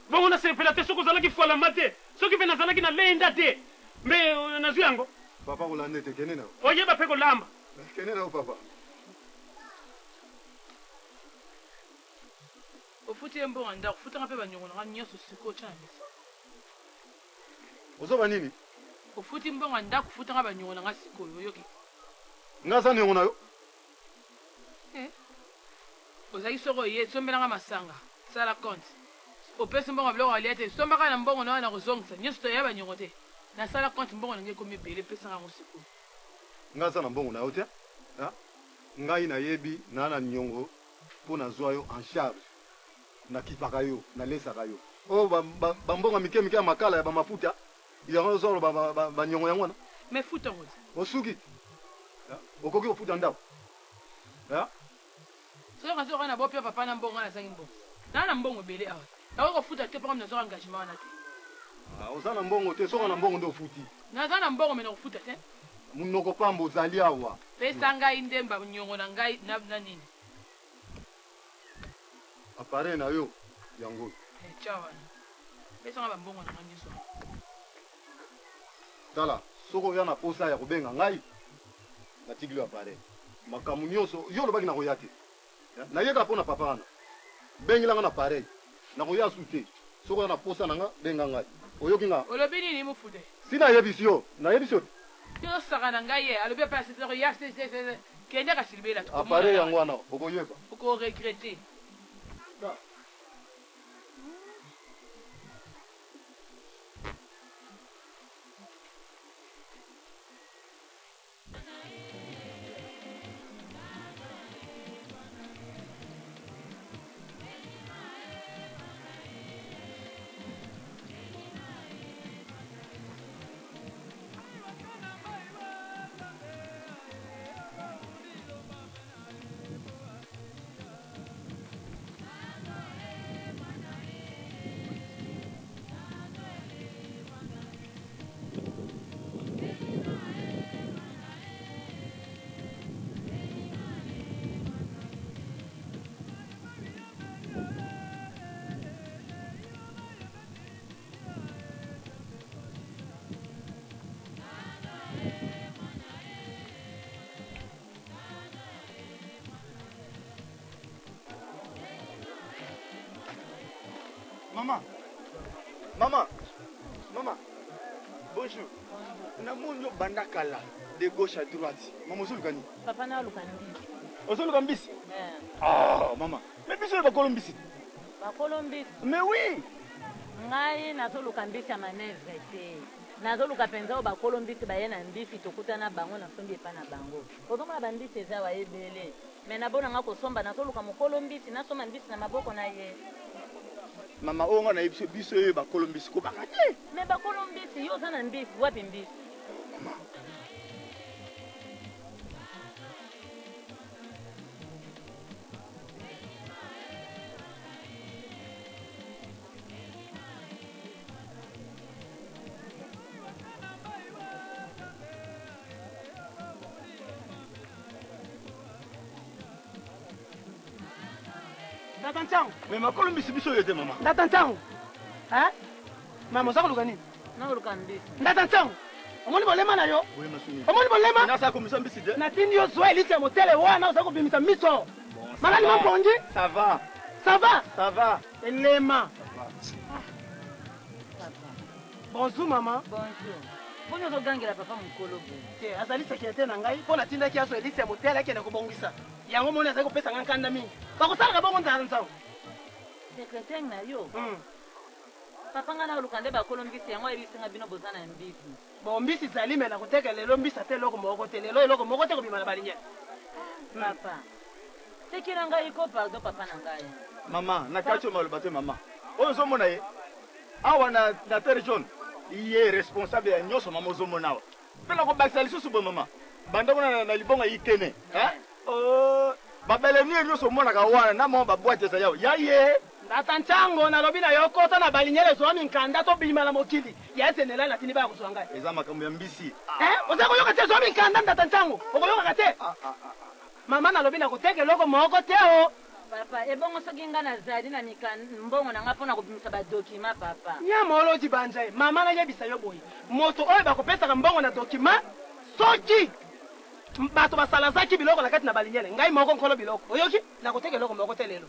bongo nasepela te soki ozalaki falama te soki mpe nazalaki nalenda te mbe nazwi yango papa kolanda ete kende na oyeba mpe kolamba kende na papa ofuti ye mbongo ndako ofutanga mpe banyongonanga nyonso siko otya na misa ozoba nini ofuti mbongo ndako ofutanga banyongonanga sikoyo oyoki nga aza niongo na yo ozalaki soko oye sombelanga masanga sala compte opesi mbongo biloko alia te sombaka na mbongo na wana na kozongisa nyonso toya banyongo te nasala compte mbongo nange ekomi ebele pesanga yango sikoyo nga aza na mbongo na yo te ngai nayebi naa na niongo mpo nazwa yo en charge nakipaka yo nalesaka yo oyo bambongo mike mike ya makala ya bamafuta yango ozolo baniongo yango wana me futango te osuki okoki kofuta ndako soki kasi oka na bopia papa na mbongo nazangi mbongo naa na mbongo ebele awa nakoki kofuta te mpaka nazoka engagement wana te oza na mbongo te soka na mbongo nde ofuti naza na mbongo me nakofuta te munoko pamba ozali awa pesa ngai nde banyongo na ngai na nini appareil na yo yango tya wana pesanga bambongo na ngai nyonso tala soki oya na posa ya kobenga ngai natikili yo appareil makambo nyonso yo olobaki nakoya te nayeka mpo na papa wana bengilanga na appareil nakoya su te soki oya na posa na nga benga ngai oyoki nga olobi nini mufute si nayebisi yo nayebisi yo te yosaka na ngai ye alobi apa asitako ya kende kasilibela appareil yango wana okoyeba okoregrete Maman, bonjour. Namoni banda kala de gauche à droite. Maman Zulkani. Papa na lukandi. Ozoluka mbisi? Maman. Mais biso ba kolombisi. Ba kolombisi. Mais oui. Ngai nazoluka mbisi ya manevre te. Nazoluka penza ba kolombisi ba yena mbisi tokutana bango na sombi epa na bango. Ozomona bandisi eza wa ebele. Mais nabona nga kosomba nazoluka mokolombisi nasoma mbisi na maboko na ye. Mama onga na biso yo ba Colombie ko ba kate. Mais ba Colombie yo sana mbisi wapi mbisi? Mama. Ndatantango. Mais ma Colombie biso yo te mama. Ndatantango. Hein? Mama zako lukani. Na luka mbisi. Ndatantango. Omoni bolema na yo? Oui masuni. Omoni bolema? Na sa komisa mbisi de. Na tindi yo zoe lise motele wana uzako bimisa miso. Malani mamponji? Ça va. Ça va? Ça va. Elema. Bonjour maman. Bonjour. Bonjour zogangela papa mukolo bo. Te azali secrétaire na ngai pona tinda ki aso elise motele akende kobongisa. Yango moni azali kopesa nga nkanda mingi. Bakosala bongo ntanzango. Secrétaire na yo. Papa nga na luka nde ba Colombie yango ebisinga bino bozana mbisi. Bon mbisi zali me na koteka lelo mbisi ate eloko moko te lelo eloko moko te kobima na balinye. Papa. Tekila ngai ko pardon papa na ngai. Mama, na kacho maloba te mama. Oyo zomona ye. Awa na terre jaune. Iye responsable ya nyoso mama zomona awa. Pela ko bakisa lisusu bo mama. Banda kona na libonga ikene. Oh, babele ni nyoso mona ka wana na mo babwate za yao. Ya ye. Ndatantango na lobi na yokota na balinyele zo minkanda to bima na mokili. Ya esenela na tini ba kuswanga. Eza makambo ya mbisi. Ozako yoka te zo minkanda ndatantango. Okoyoka kate. Mama na lobi na koteke loko moko te o. Papa, ebongo soki nga nazali na mbongo na nga mpona kobimisa badokima papa. Nyamolo dibanja ye. Mama na yebisa yo boye. Moto oyo bakopesaka mbongo na dokima soki bato basalazaki biloko na kati na balinyele. Ngai moko nkolo biloko. Oyoki na koteke loko moko te lelo.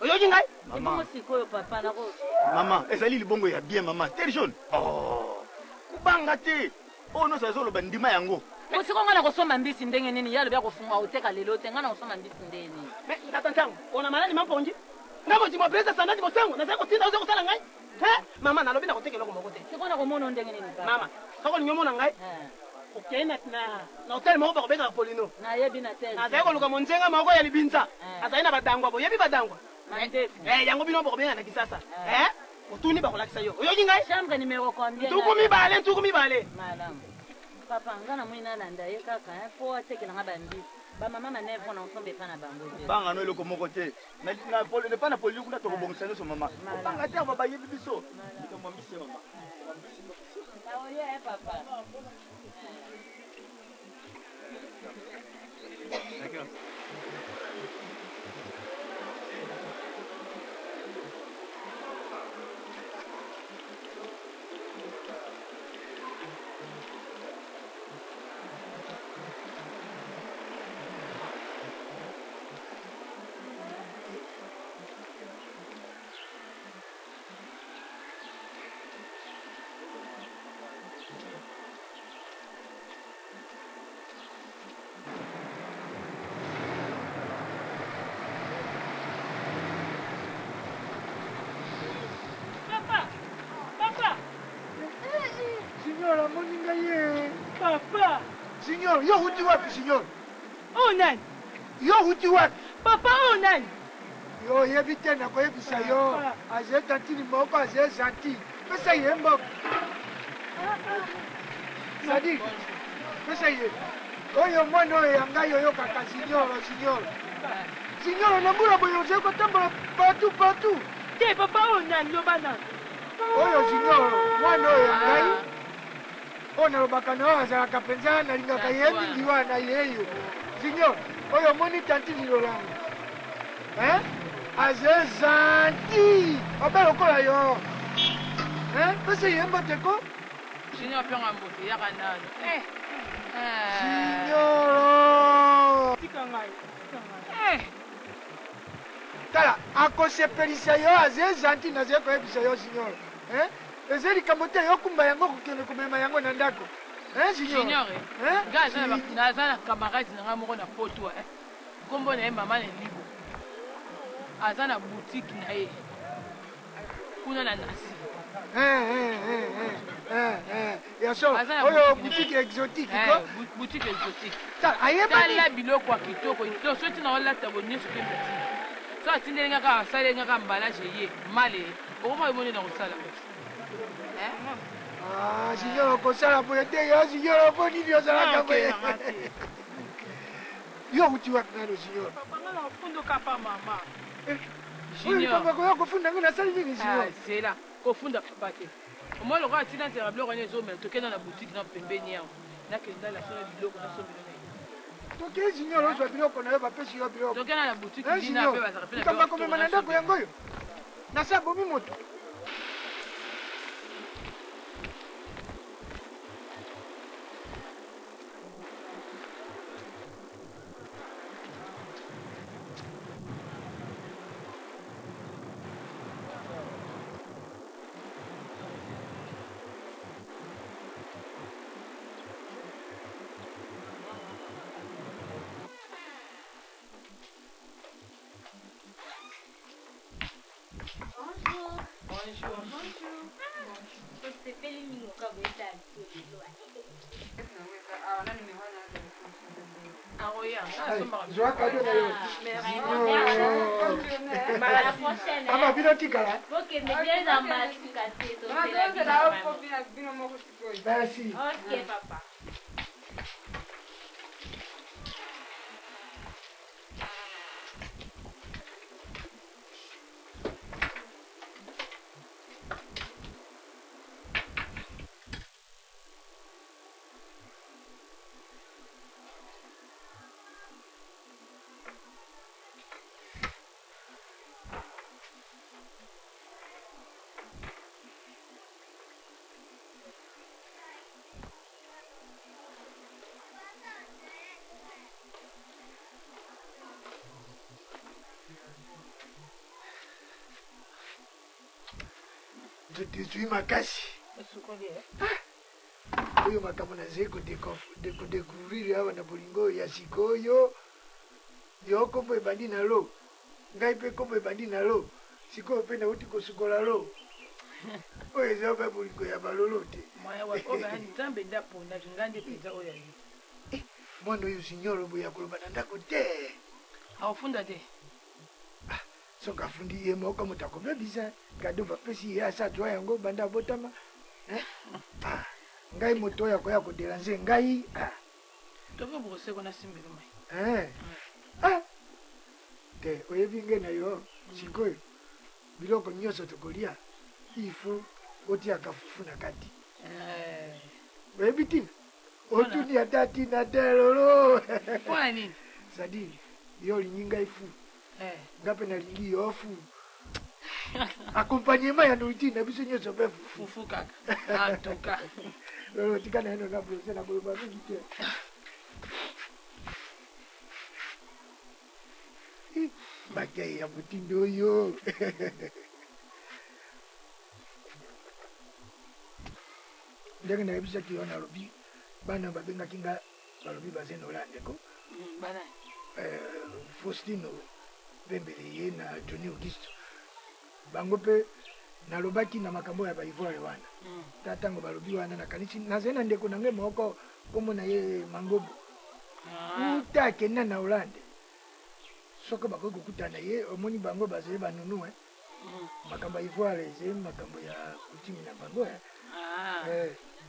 Oyoki ngai? Ebongo sikoyo papa na ko. Mama, ezali libongo ya bien mama. Terre jaune. Oh. Kubanga te. Oh no sa zolo bandima yango. Osiko nga na kosomba mbisi ndenge nini yalo bya kofunga oteka lelo te nga na kosomba mbisi ndeni. Me ndatantango ona malani mamponji. Ngamo jimo presa sanadi mosengo na zako tinda uzo kutala ngai. Mama na lobi na koteke loko moko te. Siko na komono ndenge nini papa. Mama, soko ni nyomona ngai. Okay na hotel moko ba kobeka Polino. Na yebi na tel. Na zako luka monjenga moko ya libinza. Azali na badangwa bo yebi badangwa. Yango bino ba kobeka na kisasa. Otuni ba kolakisa yo. Oyoki ngai? Chambre numéro combien? Tukumi bale. Madame. Papa ngana mwina landa ye kaka po atekela nga bambisi ba mama manevo na nsombe pa na bango te banga no eloko moko te na pole ne pa na poli kuna to kobongisa nso mama banga te ba yebi biso to mwambisi mama oye papa Signora, moninga ye. Papa. Signor, yo huti wapi signor? Oh nani? Yo huti wapi? Papa oh nani? Yo yebi tena ko yebi sa yo. Aje tantini moko aje santi. Pesa ye mbok. Sadi. Pesa ye. Oyo mwana oyo yanga yo kaka signor. Signor, na mura boyo je ko tamba partout. Te papa oh nani yo bana. Oyo signor, mwana oyo ngai. Ona lobakana azalaka mpenza nalingaka ye mingi wana yeyo. Signor, oyo moni tanti lilolango. Aze zanti. Obe lokola yo. Pese yemba teko? Signor pionga mbuti yaka nani. Signor. Tika ngai. Tala, akosepelisa yo aze zanti naze koyebisa yo signor. Ezeli kamote yokumba yango kokende komema yango na ndako. Signor. Nga nazana camarade nanga moko na poto. Kombo na ye mama na libo. Aza na boutique na ye. Kuna na nasi. Yaso, oyo boutique exotique ko? Boutique exotique. Ayebani. Tala biloko ya kitoko. Donc soki na olata bo nyonso pe petit. So atindelinga ka asalenga ka emballage ye male. okoma eboni na kosala Junior okosala boye te yo Junior opo nini ozalaka boye yo uti wapi nano Junior papa nga nafunduka pa mama papa koya kofunda nga nasali nini Junior zela kofunda papa te omoi lokola ntina nzela biloko wana ezomela tokenda na boutique na pembeni yango nakenda lasona biloko nasombela na toke Junior ozwa biloko na yo bapesi yo biloko tokenda na boutique lina mpe bazaka mpe kamba komema na ndako yango oyo nasa bomi moto Mama, vino tikala. Merci. Ok, papa. Tozwi makasi oyo makambo nazali kodécouvrir awa na bolingo ya sikoyo yo kombo ebandi na lo ngai mpe kombo ebandi na lo sikoyo mpe nauti kosukola lo oyo eza mpe bolingo ya balolo te mwana oyo signor boye ya koloba na ndako te aofunda te soki afundi ye moko moto akobebisa kado bapesi ye asatwa yango banda abotama ngai moto oyo akoya koderange ngai te oyebi ngai na yo sikoyo biloko nyonso tokolia ifo otiaka fufu na kati oyebi tina otuni ata tina te lolo sadiri yo olingi ngai fu nga mpe nalingi yo fu accompagnement ya nourriture na biso nyonso mpe fufu kaka antoka lolo tika na yeno na brose na koloba mingi te bakei ya motindo oyo ndenge nayebisaki yo nalobi bana babengaki nga balobi baze na Hollande ko Faustino pembele ye na Johnny Augusto bango mpe nalobaki na makambo ya baivoire wana ta ntango balobi wana nakanisi nazali na ndeko na ngai moko kombo na ye Mangobo uta akenda na Hollande soki bakoki kokutana ye omoni bango bazali banunu makambo ya ivoire ezali makambo ya kutimi na bango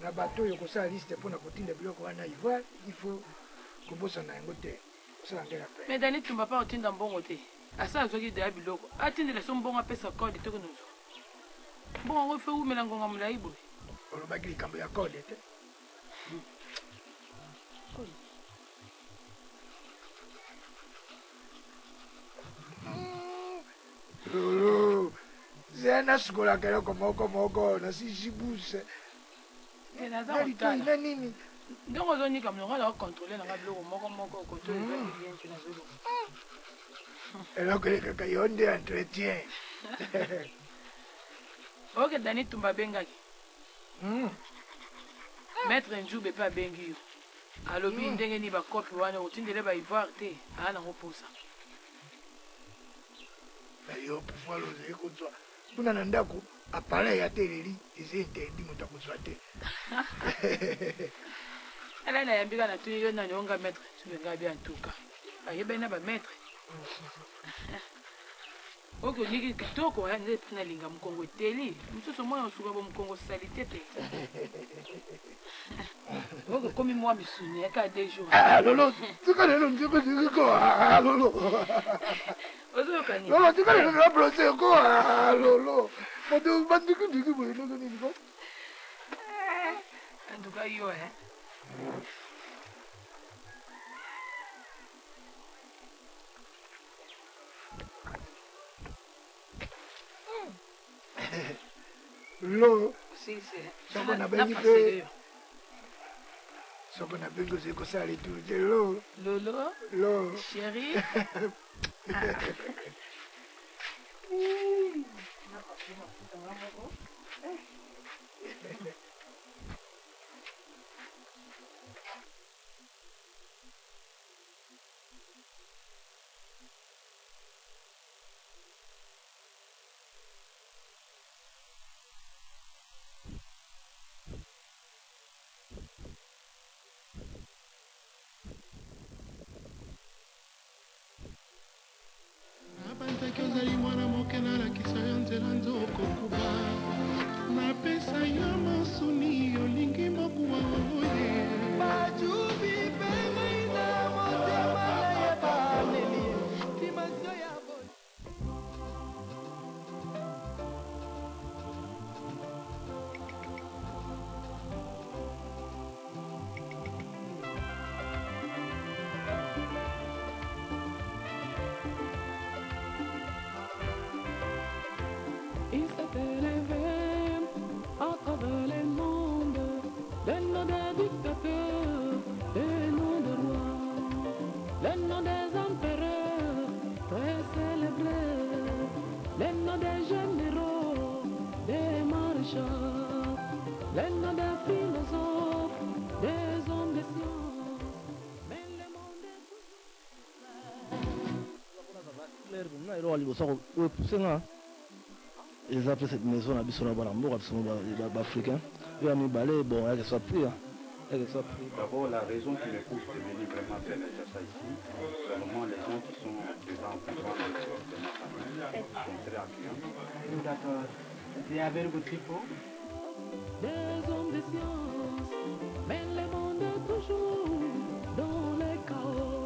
na bato oyo kosala liste mpona kotinda biloko wana ivoire ifo kobosana yango te kosala ndela pe me Dani Tumba pa otinda mbongo te asa azwaki deya biloko atindela so mbongo apesa kode toki nozwa mbongo yango efe umela ngonga molai boye olobaki likambo ya kode te lolo ze nasukolaka eloko moko nasisibuse nalitoina nini ndenge ozonika mnongo na okontrole nanga biloko moko okontrole ezaki bien te nazoloba eloko elekaka yo nde entretien oke Dani Tumba abengaki maître Njube mpe abengi yo alobi ndenge ni bakopi wana otindele baivoire te aa nango mposa yo pouvoir ozali kozwa kuna na ndako appareil ya teleli eza interdit moto akozwa te ala nayambika na tuni yo nani onga maître Njube ngai bia ntuka ayebani na bamaître oke oliki kitoko nde mpe nalinga mokongo eteli mosusu mwana osuka bo mokongo sali te mpe oke komi mwa misuni aka 2 jours lolo tika lelo ndikiko lolo ozokani lolo tika lelo na procès ko lolo moto bandiki boye lolo nini ko en tout cas yo lo soko na bengi oze kosala etour te lo lolo chéri nabanzaki ozali mwana moke nalakisa yo nzela nzokokuba napesa yo mosuni olingi mokuwa oye bajubi pemai na motema nayebaneli dimasio ya boy Il s'est élevé à travers les mondes, les noms des dictateurs, les noms de rois, les noms des empereurs très célébrés, les noms des généraux, des maréchaux, les noms des philosophes, des hommes de science. Mais le monde est ils appellent cette maison à Bissona Balambo, africain. Il y a mis balai, bon, elle soit pris. D'abord, la raison qui me pousse de venir vraiment faire ça ici, c'est vraiment les gens qui sont présents pour voir de ma famille, qui sont très accueillants. D'accord. C'est avec votre type des hommes de science, mais le monde est toujours dans les chaos.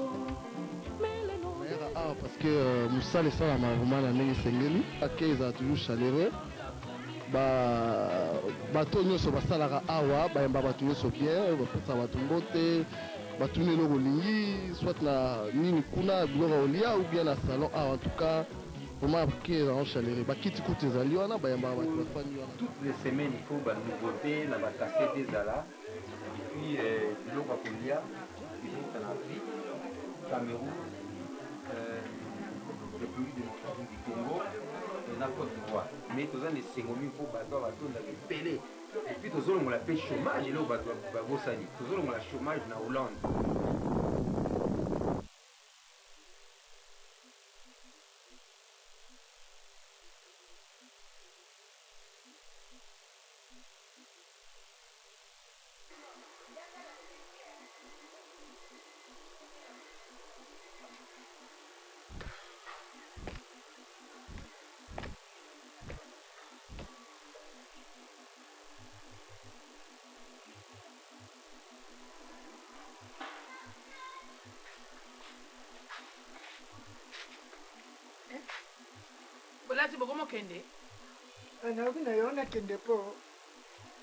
Parce que Moussa les salles à Marumana n'est sengeli, à 15 a toujours chaleureux. Bato nyonso basalaka awa bayamba bato nyonso bien bapesa bato mbote batuni eloko olingi soit na nini kuna biloko olia ou bien na salon awa en tout cas vraiment ke ezalaka chaleureux bakiti kutu ezali wana bayambaka bato bafandi wana toutes les semaines il faut banouveauté na bakasete ezala et puis biloko ya kolia biloko na Afrique Cameroun République démocratique du Congo et la Côte d'Ivoire. Mais tous les sengomi faut battre la pelé. Et puis tous on l'appelle chômage et là on battre babosani. Tous on la chômage na Hollande. bolati bokomo kende nayoki na yo nakende mpo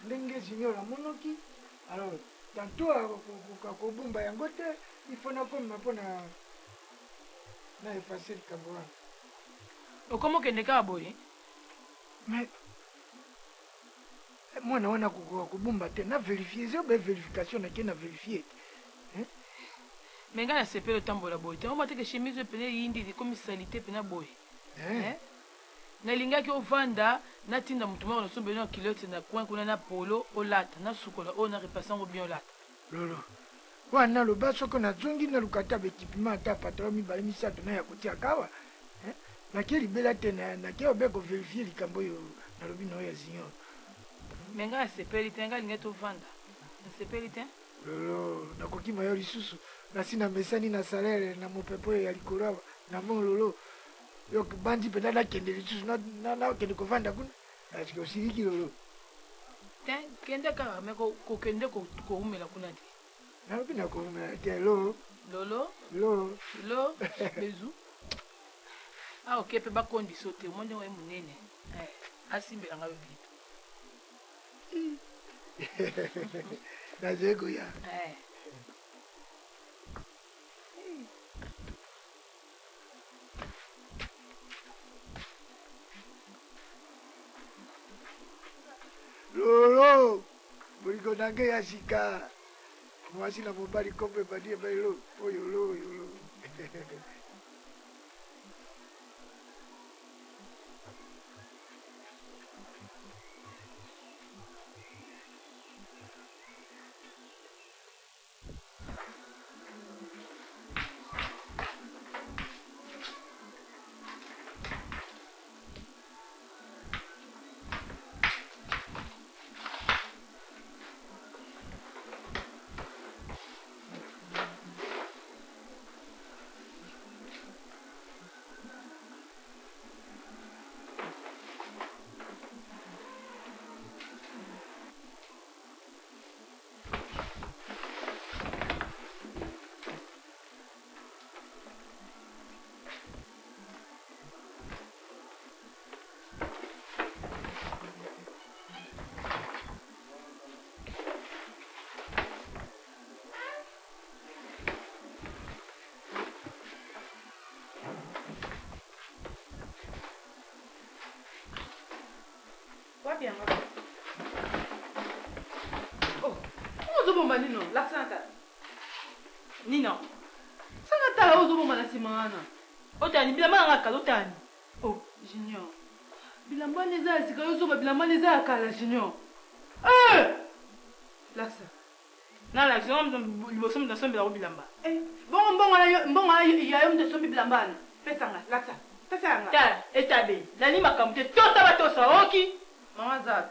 ndenge junior amonoki alors tantôt akoka kobumba yango te ifo nakoma mpo na efase likambo wana okomo kende kaka boye mais mwana wana akokoka kobumba te na verifie eza obe verification nake na verifie te me ngai nasepeli otambola boye te oma teke chemise oyo pene yindi ekomi salite pena boye nalingaki ovanda natinda motu moko nasombeli na kilote na coin kuna na polo olata nasukola oyo narepasse yango bien olata lolo wana naloba soki nazongi naluka te baekipema ata patron mibale misato na ya kotiaka awa nake libela te nake obe koverifie likambo oyo nalobi na oyo ya junior me ngai nasepeli te ngai alingai tovanda nasepeli te lolo nakokima yo lisusu nasi na mesani na salaire na mopepe oyo ya likolo awa na mbongo lolo yo bandi pena nakende lisusu nakende kovanda kuna parceke osiliki lolo te kende kaka me kokende koumela kuna te nalobi nakoumela te lo bezu oke mpe bakondiso te omoi ndenge ye monene asimbelanga yo bitu nazali koya lolo bolingo na ngai ya sika mwasi na mobali kombe badie bailo oyo lo ozobomba nino laksanta nino sanga tala ozobomba na nsima wana otani bilamba nanga kala otani junior bilamba wana eza ya sika yozoba bilamba wana eza ya kala junior laksa na laksa liboso mutu asombelako bilamba mbongo ya yo mutu asombi bilamba wana pesanga laksa pesanga tala etabe nani makambo te tosaba tosa oki mama zaka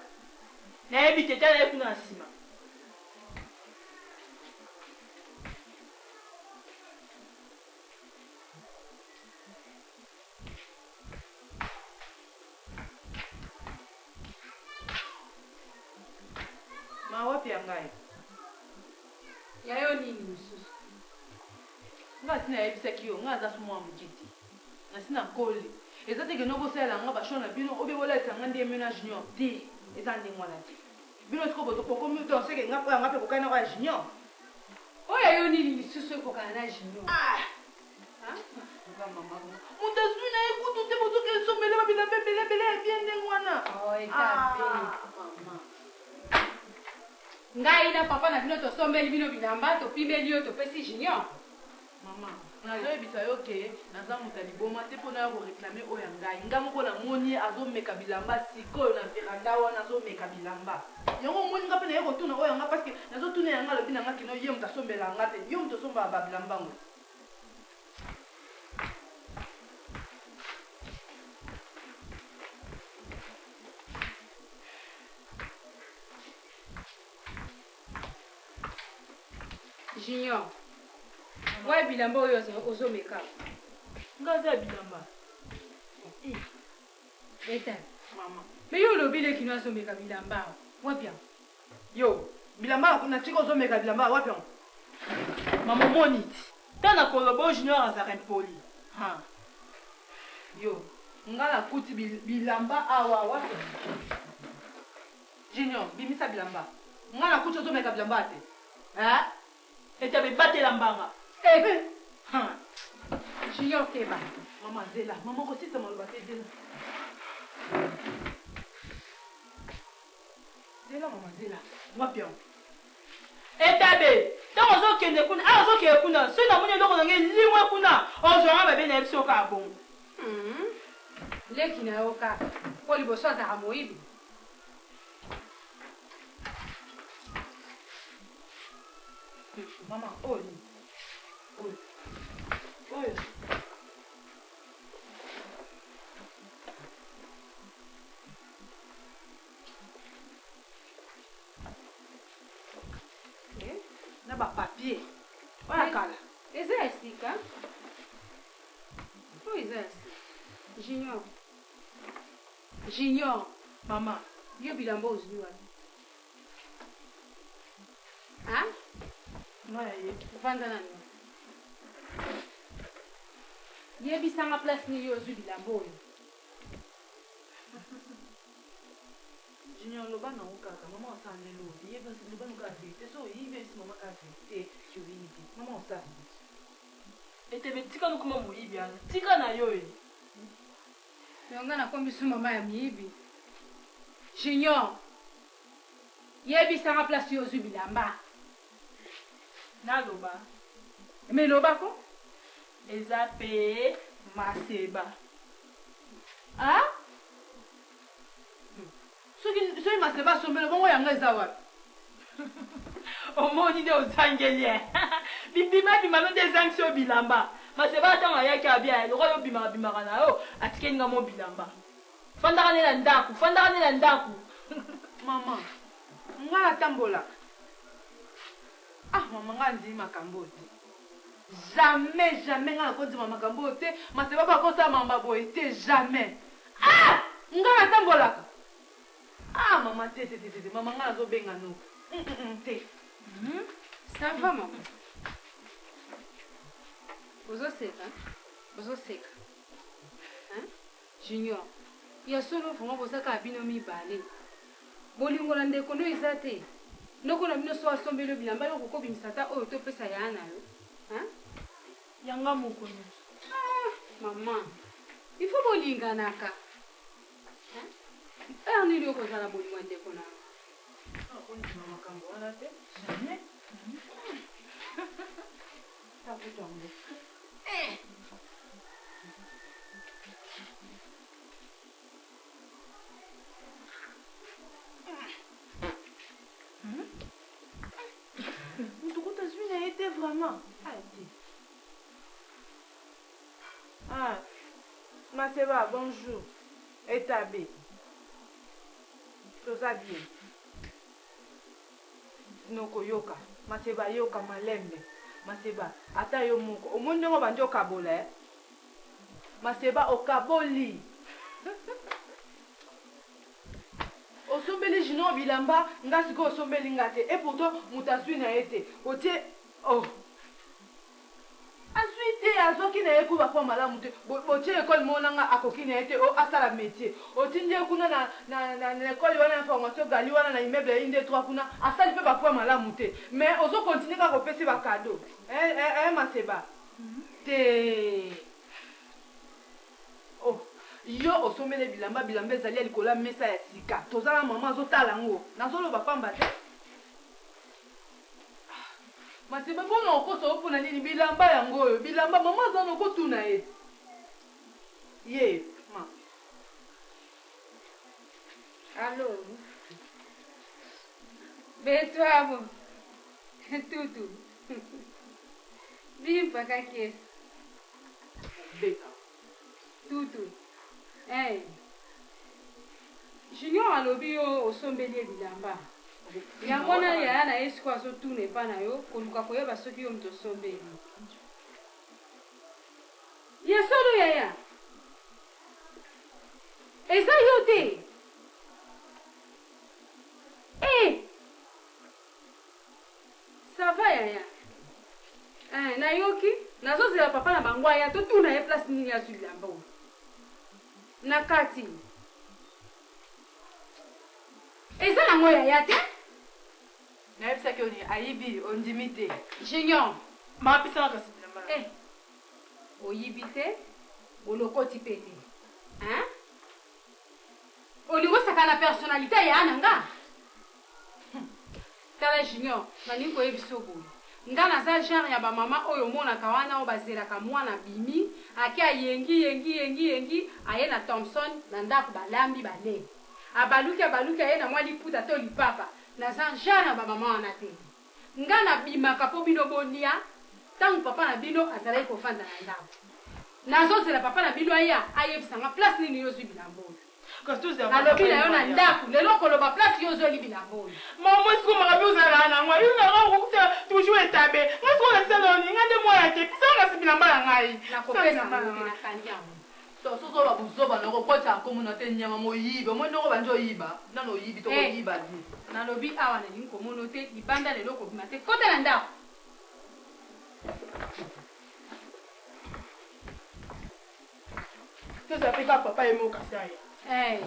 nayebi te tala ye kuna na nsima wapi ya ngai yayo nini misusu nga sina yebisaki yo nga aza sumu wa mokiti na sina nkoli eza teke nokosalela nga basho na bino obe bolalisa nga nde emena junior te eza nde mwana te bino siko botokokomi toseke nga mpe yanga mpe kokani nako ya junior oyo yayo nini lisusu ekokana na junior moto azwi na ye kutu te motoke esombele babilamba ebelebele ya bien ndenge wana ngai na papa na bino tosombeli bino bilamba topimbeli yo topesi junior mama nazoyebisa yo ke naza moto ya liboma te mpona ya koreklame oyo ya ngai nga moko namoni azomeka bilamba sikoyo na veranda wana azomeka bilamba yango omoni nga mpe naye kotuna oyo yanga parceke nazotuna yanga alobi na nga kino ye moto asombela yanga te yo moto osombala babilamba ngo junior wa bilamba oyo ozomeka nga aza bilamba eta mama me yo olobi leki no azomeka bilamba wapia yo bilamba natika ozomeka bilamba wapia mama omoni ti tana koloba oyo junior azaka mpoli yo nga nakuti bilamba awa wapia junior bimisa bilamba nga nakuti ozomeka bilamba te etabe batela mbanga junior keba mama zela mama kosisa maloba te zela zela mama zela wapia etabe ntango ozokende kuna azokende kuna soki namoni eloko nange limwe kuna ozwanga babe na ye biso kaka bongo leki na yo kaka mpo liboso azaka moyibi mama oyo oyo na bapapier oyo kala eza ya sika oyo eza ya sika Junior. Junior. Maman. Yo bilamba ozwi wapi? Hein? Ouais. Vanda nani? Yebisanga place ni yo ozwi bilamba oyo. Junior loba na ukaka maman osande lobi yeba loba nuka vite so yibe si maman ka vite tu yibi maman osande etebe tika nukuma muyibi ana tika na yo e Yonga na kombi su mama ya miyibi. Junior. Yebisanga place yo ozwi bilamba. na loba Me loba ko? eza pe maseba Ah? Soki maseba sombele bongo yanga eza wapi? omoni nde ozangeli bibima no nde ezangisi yo bilamba maseba ntango ayaki abia loko yo bimaka na yo atikeli nga mo bilamba fandaka nde na ndako Mama, nga natambola. Ah, mama nga ndimi makambo te. Jamais nga nakondima makambo te. Maseba bakosa mamba boye te jamais. Ah, nga natambolaka. Ah, mama te. Mama nga nazobenga no. Te. Ça va, maman. Ozoseka. Hein? Junior. Ya solo fonga bosaka bino mibale. Bolingo na ndeko ndo eza te. Noko na bino so asombelo bilamba yo kokobimisa ta oyo topesa ya na yo. Hein? Yanga moko ni. Ah, maman. Il faut bolinganaka. Hein? Erni yo kozala bolingo ndeko na. Akondima makambo wana te. Jamais. Tabutongo. Vraiment. Ah, Maseba, bonjour. Etabé. Tout ça bien. Noko yoka. Maseba yoka malembe. Maseba, ata yo moko. Omundi ngo banjo kabola. Maseba okaboli. Osombeli jino bilamba ngasi ko osombeli ngate et pourtant mutasui na ete otie oh asuite azoki na ekuba kwa malamu te botie école monanga akoki na ete o asala métier otindie kuna na école wana information gali wana na immeuble inde 3 kuna asali pe ba kwa malamu te mais ozo continuer ka kopesi ba cadeau Maseba te oh yo osomele bilamba ezali ya likolo ya mesa ya sika tozala mama azotala ngo nazoloba pamba te Maseba mpona okosa opona nini bilamba yango oyo bilamba mama aza na okotuna ye ma Allo Betwabo Tutu Bimpa kies Beta Tutu Hey. Junior alobi yo osombeli bilamba. Yango na ya na esiko azotuna epa na yo koluka koyeba soki yo mto sombeli. Ya solo yaya. Eza yo te. Ça va yaya. Na yoki nazozela papa na bangwa ya totuna ye place nini ya bilamba. Nakati eza nango yaya te nayebisaki oni ayibi ondimi te Junior mapisana kasi bilamba oyibi te olokoti pe te olingo osaka na personnalité ya nanga tala Junior nalingi koyebisa boye nga naza genre ya bamama oyo omonaka wana oyo bazelaka mwana bimi ake ayengi aye na Thompson na ndako balambi bale abaluki aye na mwa liputa to lipapa naza genre ya bamama wana te nga nabimaka mpo bino bolia ntango papa na bino azalaki kofanda na ndako nazozela papa na bino aya ayebisanga place nini yozwi bilamba oyo alobi na yo na ndako lelo koloba place yo ozweli bilamba oyo mama siko makabi ozala nango yunaka okokuta toujours etabe nga siko nasala oni nga nde mwana te pisanga kasi bilamba na ngai nakopesa nakandi yango to soso ba buzoba na kokota komuna te nyama moyiba mo ndoko banjo yiba nano yibi to yiba di nalobi awa na lingi komona te libanda lelo kobima te kota na ndako tozapeka papa ye mokasi aya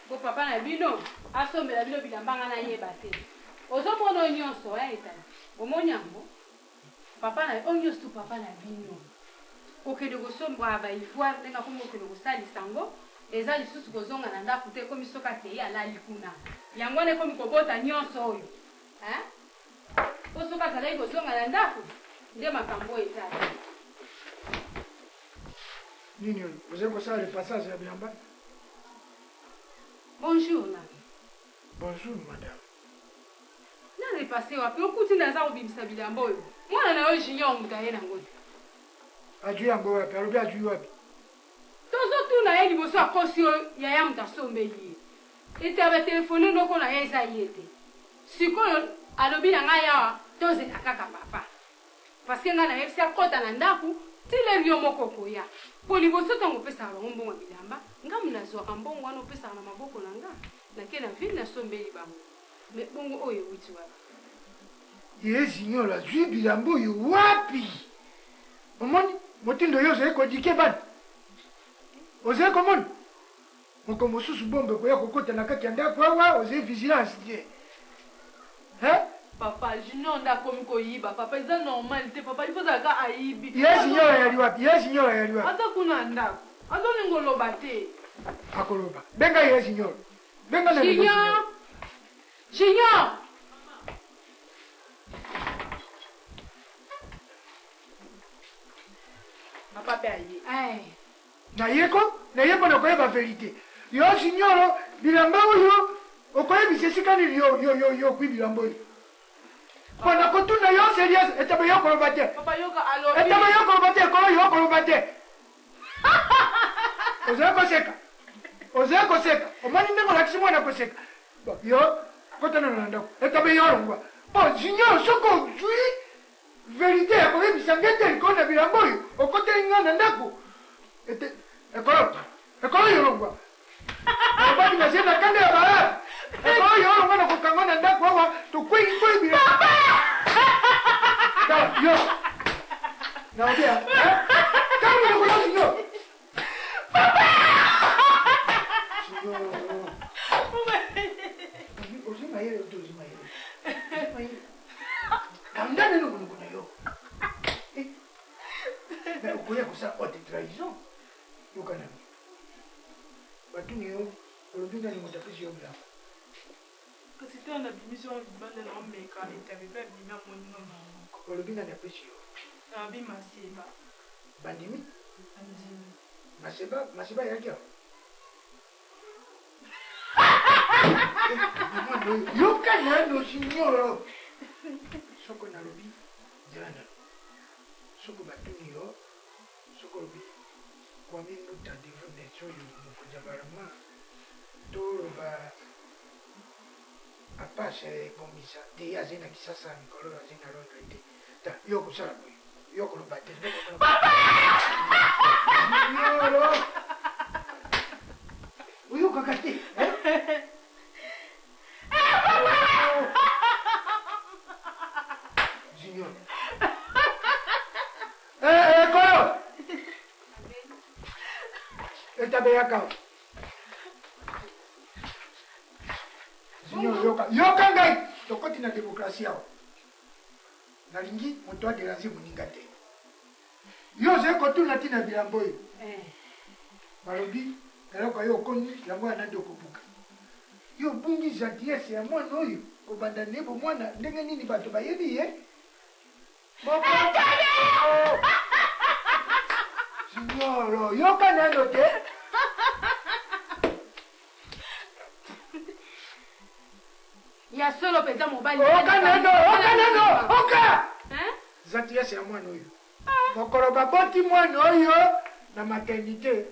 po papa na bino asombela bino bilambanga na yeba te ozomona nyonso etali omoni yango papa na nyonso papa na bino okende kosombwa baivoire ndenge akomi okende kosalisa yango eza lisusu kozonga na ndako te ekomi soki atei alali kuna yango wana ekomi kobota nyonso oyo po soki azalaki kozonga na ndako nde makambo oyo ezali nini oyo ozali kosala le passage ya bilamba. Bonjour nani. Bonjour madame. Na repasse wapi okuti ndaza kobimisa bilamba oyo mwana na yo junior mutu aye nango te ajui yango wapi alobi ajui wapi tozotuna ye liboso akosi oyo yaya mutu asombeli ye ete abatelefone ndoko na ye eza ye te sikoyo alobi na ngai awa tozela kaka papa parceke ngai nayebisi akota na ndako tileri yo moko koya po liboso ntango opesaka bango mbongo ya bilamba ngamu nazwaka mbongo wana opesaka na maboko na nga nake na vile nasombeli bango me bongo oyo ewuti wapi ye junior azwi bilamba oyo wapi omoni motindo yo ozali kodike bana ozali komona moko mosusu bombe koya kokota na kati ya ndako awa ozali vigilance te papa junior nda akomi koyiba papa eza normal te papa ifo ozalaka ayibi ye junior ayali wapi ye junior ayali wapi aza kuna ndako azolinga oloba te akoloba benga ye junior benga na junior junior papa pe aye nayeko na koyeba verité yo junior bilamba oyo okoyebisa esika nini yokwi bilamba oyo mpona kotuna yo serious etaba yo koloba te etaba yo koloba te ekolo yo koloba te ozali koseka omoni ndenge olakisi mwana koseka yo kotana na ndako etaba yo olongwa po junior soki ozwi verité ya koyebisa ngete likolo na bilamba oyo okoteli nga na ndako ekolo yo olongwa obaki nasie na kanda ya bala ekolo yo olongwa na kokanga na ndako awa tokwei bilamba yo naobia kama nakola junior ozimayele ozimayele andane nomonoko na yo me okoya kosala haute trahison yokanami batuni yo olobi nani moto apesi yo bilamba kasi te na bimission libanda na omeka etabepe abimi amonino na moko olobi nani apesi yo nabi maseba bandimi maseba yaki awa yoka nano signoro soko nalobi zala nano soko batuni yo soko lobi kwami muta devonesi oyo mokonzi ya barama toloba apase ebongisa te azali na kisasa ya mikolo azali na londre te ta yo kosala boye yo koloba te signoro oyokaka te junior kolo etabeyaka junior yoka ngai tokoti na demokrasi awa nalingi moto aderange moninga te yo ozali kotuna ntina bilamba oyo balobi eloko yo okoni yango ya nandi okobuka yo obungi gentillesse ya mwana oyo kobanda nebo mwana ndenge nini bato bayebi ye signoro yoka nano te ya solo mpenza mobali oka gentillesse ya mwana oyo mokolo baboti mwana oyo na maternité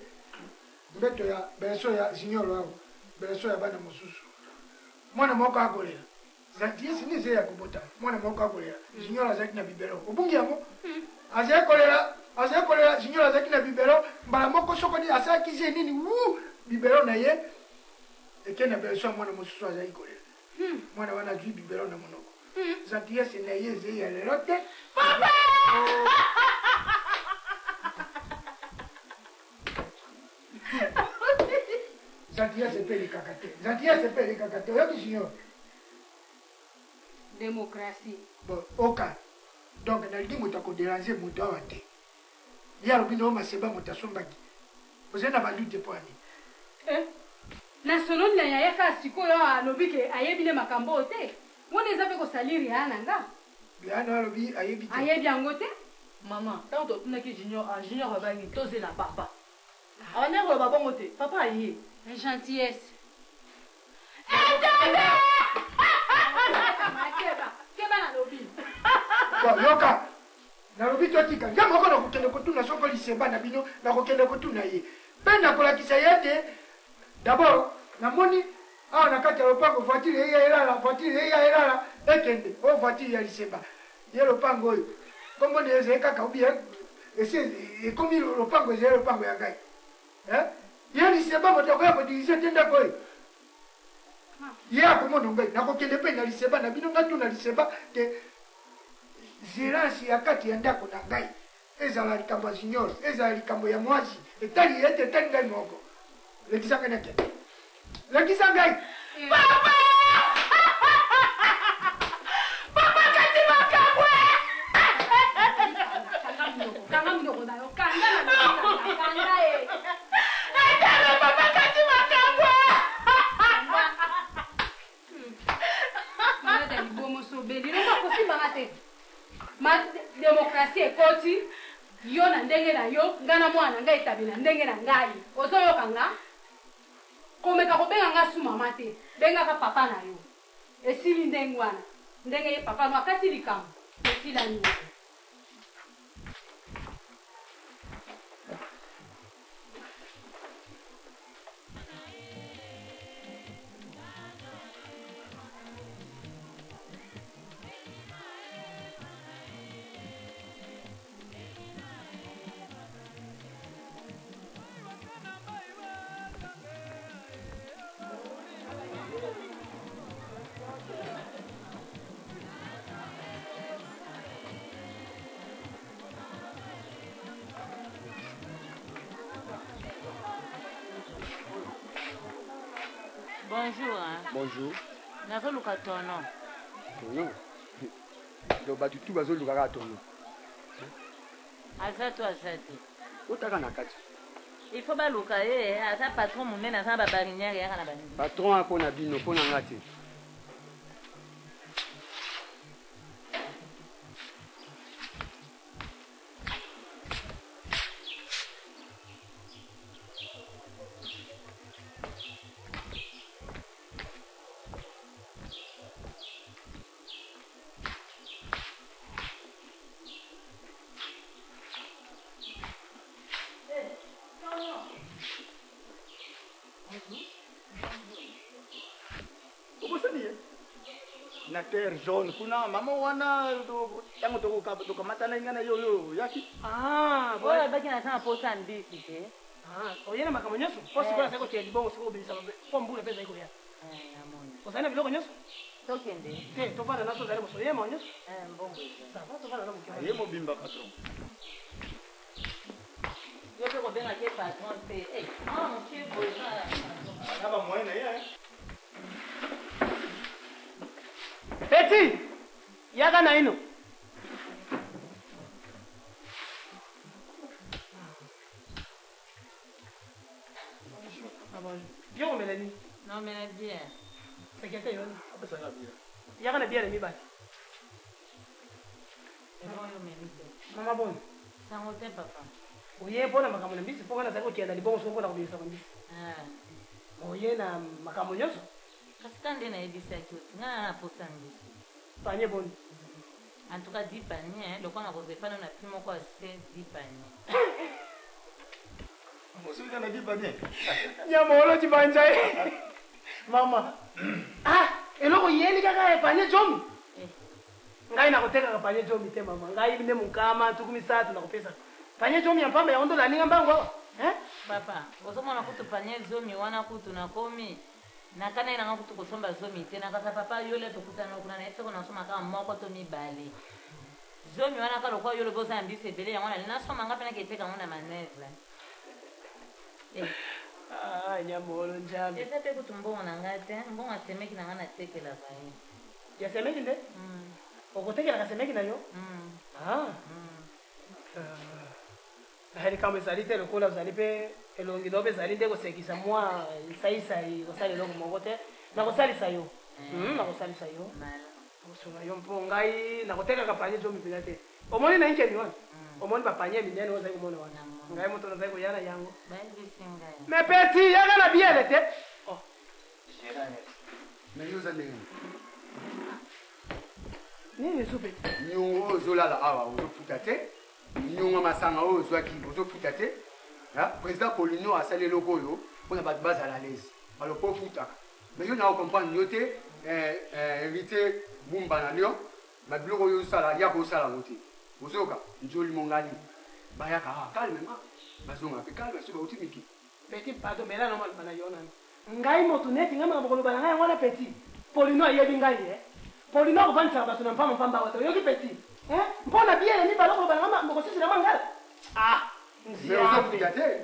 mbeto ya beso ya signoro awo beso ya bana mosusu mwana moko akolela gentillesse ni eze ya kobota mwana moko akolela signoro azalaki na bibelo obungi yango azali kolela signoro azalaki na bibelo mbala moko soko ni asalaki je nini bibelo na ye ekena beso mwana mosusu azali kolela mwana wana azwi bibelo na monoko gentillesse na ye eze ya lelo te gentillesse epe elikaka te gentillesse epe elikaka te oyoki junior démocratie bon oka donc nalingi moto akoderange moto awa te ye alobi na o maseba moto asombaki ozali na bandute mpo ani na soloni na yaye kaka sikoyo alobi ke ayebi nde makambo oyo te wana eza mpe kosaliri ya na nga biano alobi ayebi te ayebi yango te mama ntango totunaki junior abangi tozela papa abandaki koloba bongo te papa aye gentillesse keba nalobi yoka nalobi totika ngai moko nakokende kotuna soko lisemba na bino nakokende kotuna ye mpe nakolakisa ye te d'abord namoni awa na kati ya lopango voiture eya elala ekende o voiture ya lisemba ye lopango oyo komboni ezali kaka obi esi ekomi lopango ezali lopango ya ngai ye lisemba moto akoya kodirige te ndako oyo ye akomona ngai nakokende mpe na lisemba na bino ngai tuna lisemba te gérance ya kati ya ndako na ngai ezala likambo ya junior ezala likambo ya mwasi etali ete etali ngai moko lekisa ngai nakende lekisa ngai papa kati makabwe kanga minoko na yo kanga na etala papa kati makabwe malada libomo sobeli nonga kosimbanga te ma démocratie ekoti yo na ndenge na yo nga na mwana ngai etabi na ndenge na ngai ozoyoka nga komeka kobenga nga su mama te bengaka papa na yo esili ndenge wana ndenge ye papa no akati likambo esilani Bonjour. Hein. Bonjour. Nazoluka tono. Tono. Donc batutu bazolukaka tono. Azatu azati. Otaka na kati. Il faut baluka asa patron munene asa babarinière yaka na bani. Patron apo na bino po na ngati. na terre jaune kuna mama wana tango tokamata na ingana yo yaki boya baki na sana posa ndisi te oyena makambo nyonso po sikoyo sako tia libongo siko obimisa po mbula mpe ezali kolia ozali na biloko nyonso tokende te tovanda naso ozali moso oyema nyonso mbongo sava tovanda na moke ye mobimba patron yo mpe kobenga ke patron mpe mokie boza na bamoye na ye Peti, yaka na ino. Bien on Mélanie. Non mais bien. C'est quelqu'un yon. Yaka na bien mi bati. Mama bon. Sango te papa. Oye bona makambo na mbisi pona zako kienda libongo soko na kubisa mbisi. Oye na makambo nyoso. Kasika nde nayebisa kioti nga na posa mbisi panye boni en tout cas 10 paniers lokwa na kozefana na prix moko ase 10 paniers mosuka na 10 paniers nyamolo chibanja mama eloko yeli kaka panye jomi ngai nakoteka panye jomi te mama ngai nde mukama tukumi satu nakopesa panye jomi ya mpamba ya ondo la ninga mbango papa ozomona kutu panye zomi wana kutu nakomi nakana inanga kutu kosomba zomi te nakasa papa yole tokutana kuna na efeko nasoma kaka moko to mibale zomi wana kala kwa yole boza mbisi ebele yango nasoma ngapi naketeka ngo na manevre nyamolo njambi eza pe kutu mbongo na nga te mbongo asemeki na nga natekela baye yasemeki nde okotekela kasemeki na yo hali kama ezali te lokola ozali mpe elongi no mpe ezali nde kosekisa mwa esaisai kosala eloko moko te nakosalisa yo nakosalisa yo nakosunga yo mpo ngai nakotekaka panye jo mipena te omoni na inkeni wana omoni bapanye minene ozali komona wana ngai moto nazali koya na yango me peti yaka na biele te mais yoza ndenge nini su peti nyongo oyo ozolala awa ozofuta te nyongo masanga oyo ozwaki ozofuta te président polino asali eloko oyo mpona bato bazala lese balopo ofutaka mais yo nao comprendre yo te hérité bumba na lio babiloko oyo osala ya kosala ngo te ozoka njoli mongali bayaka calmement bazonga mpe calme so bauti miki peti pardon mela no maloba na yo nani ngai motu neti ngai makambo koloba na ngai yango wana peti polino ayebi ngai polino akovanisaka bato na mpamba wata oyoki peti mpona biele mibale koloba na ngai mokosisila mwa ngala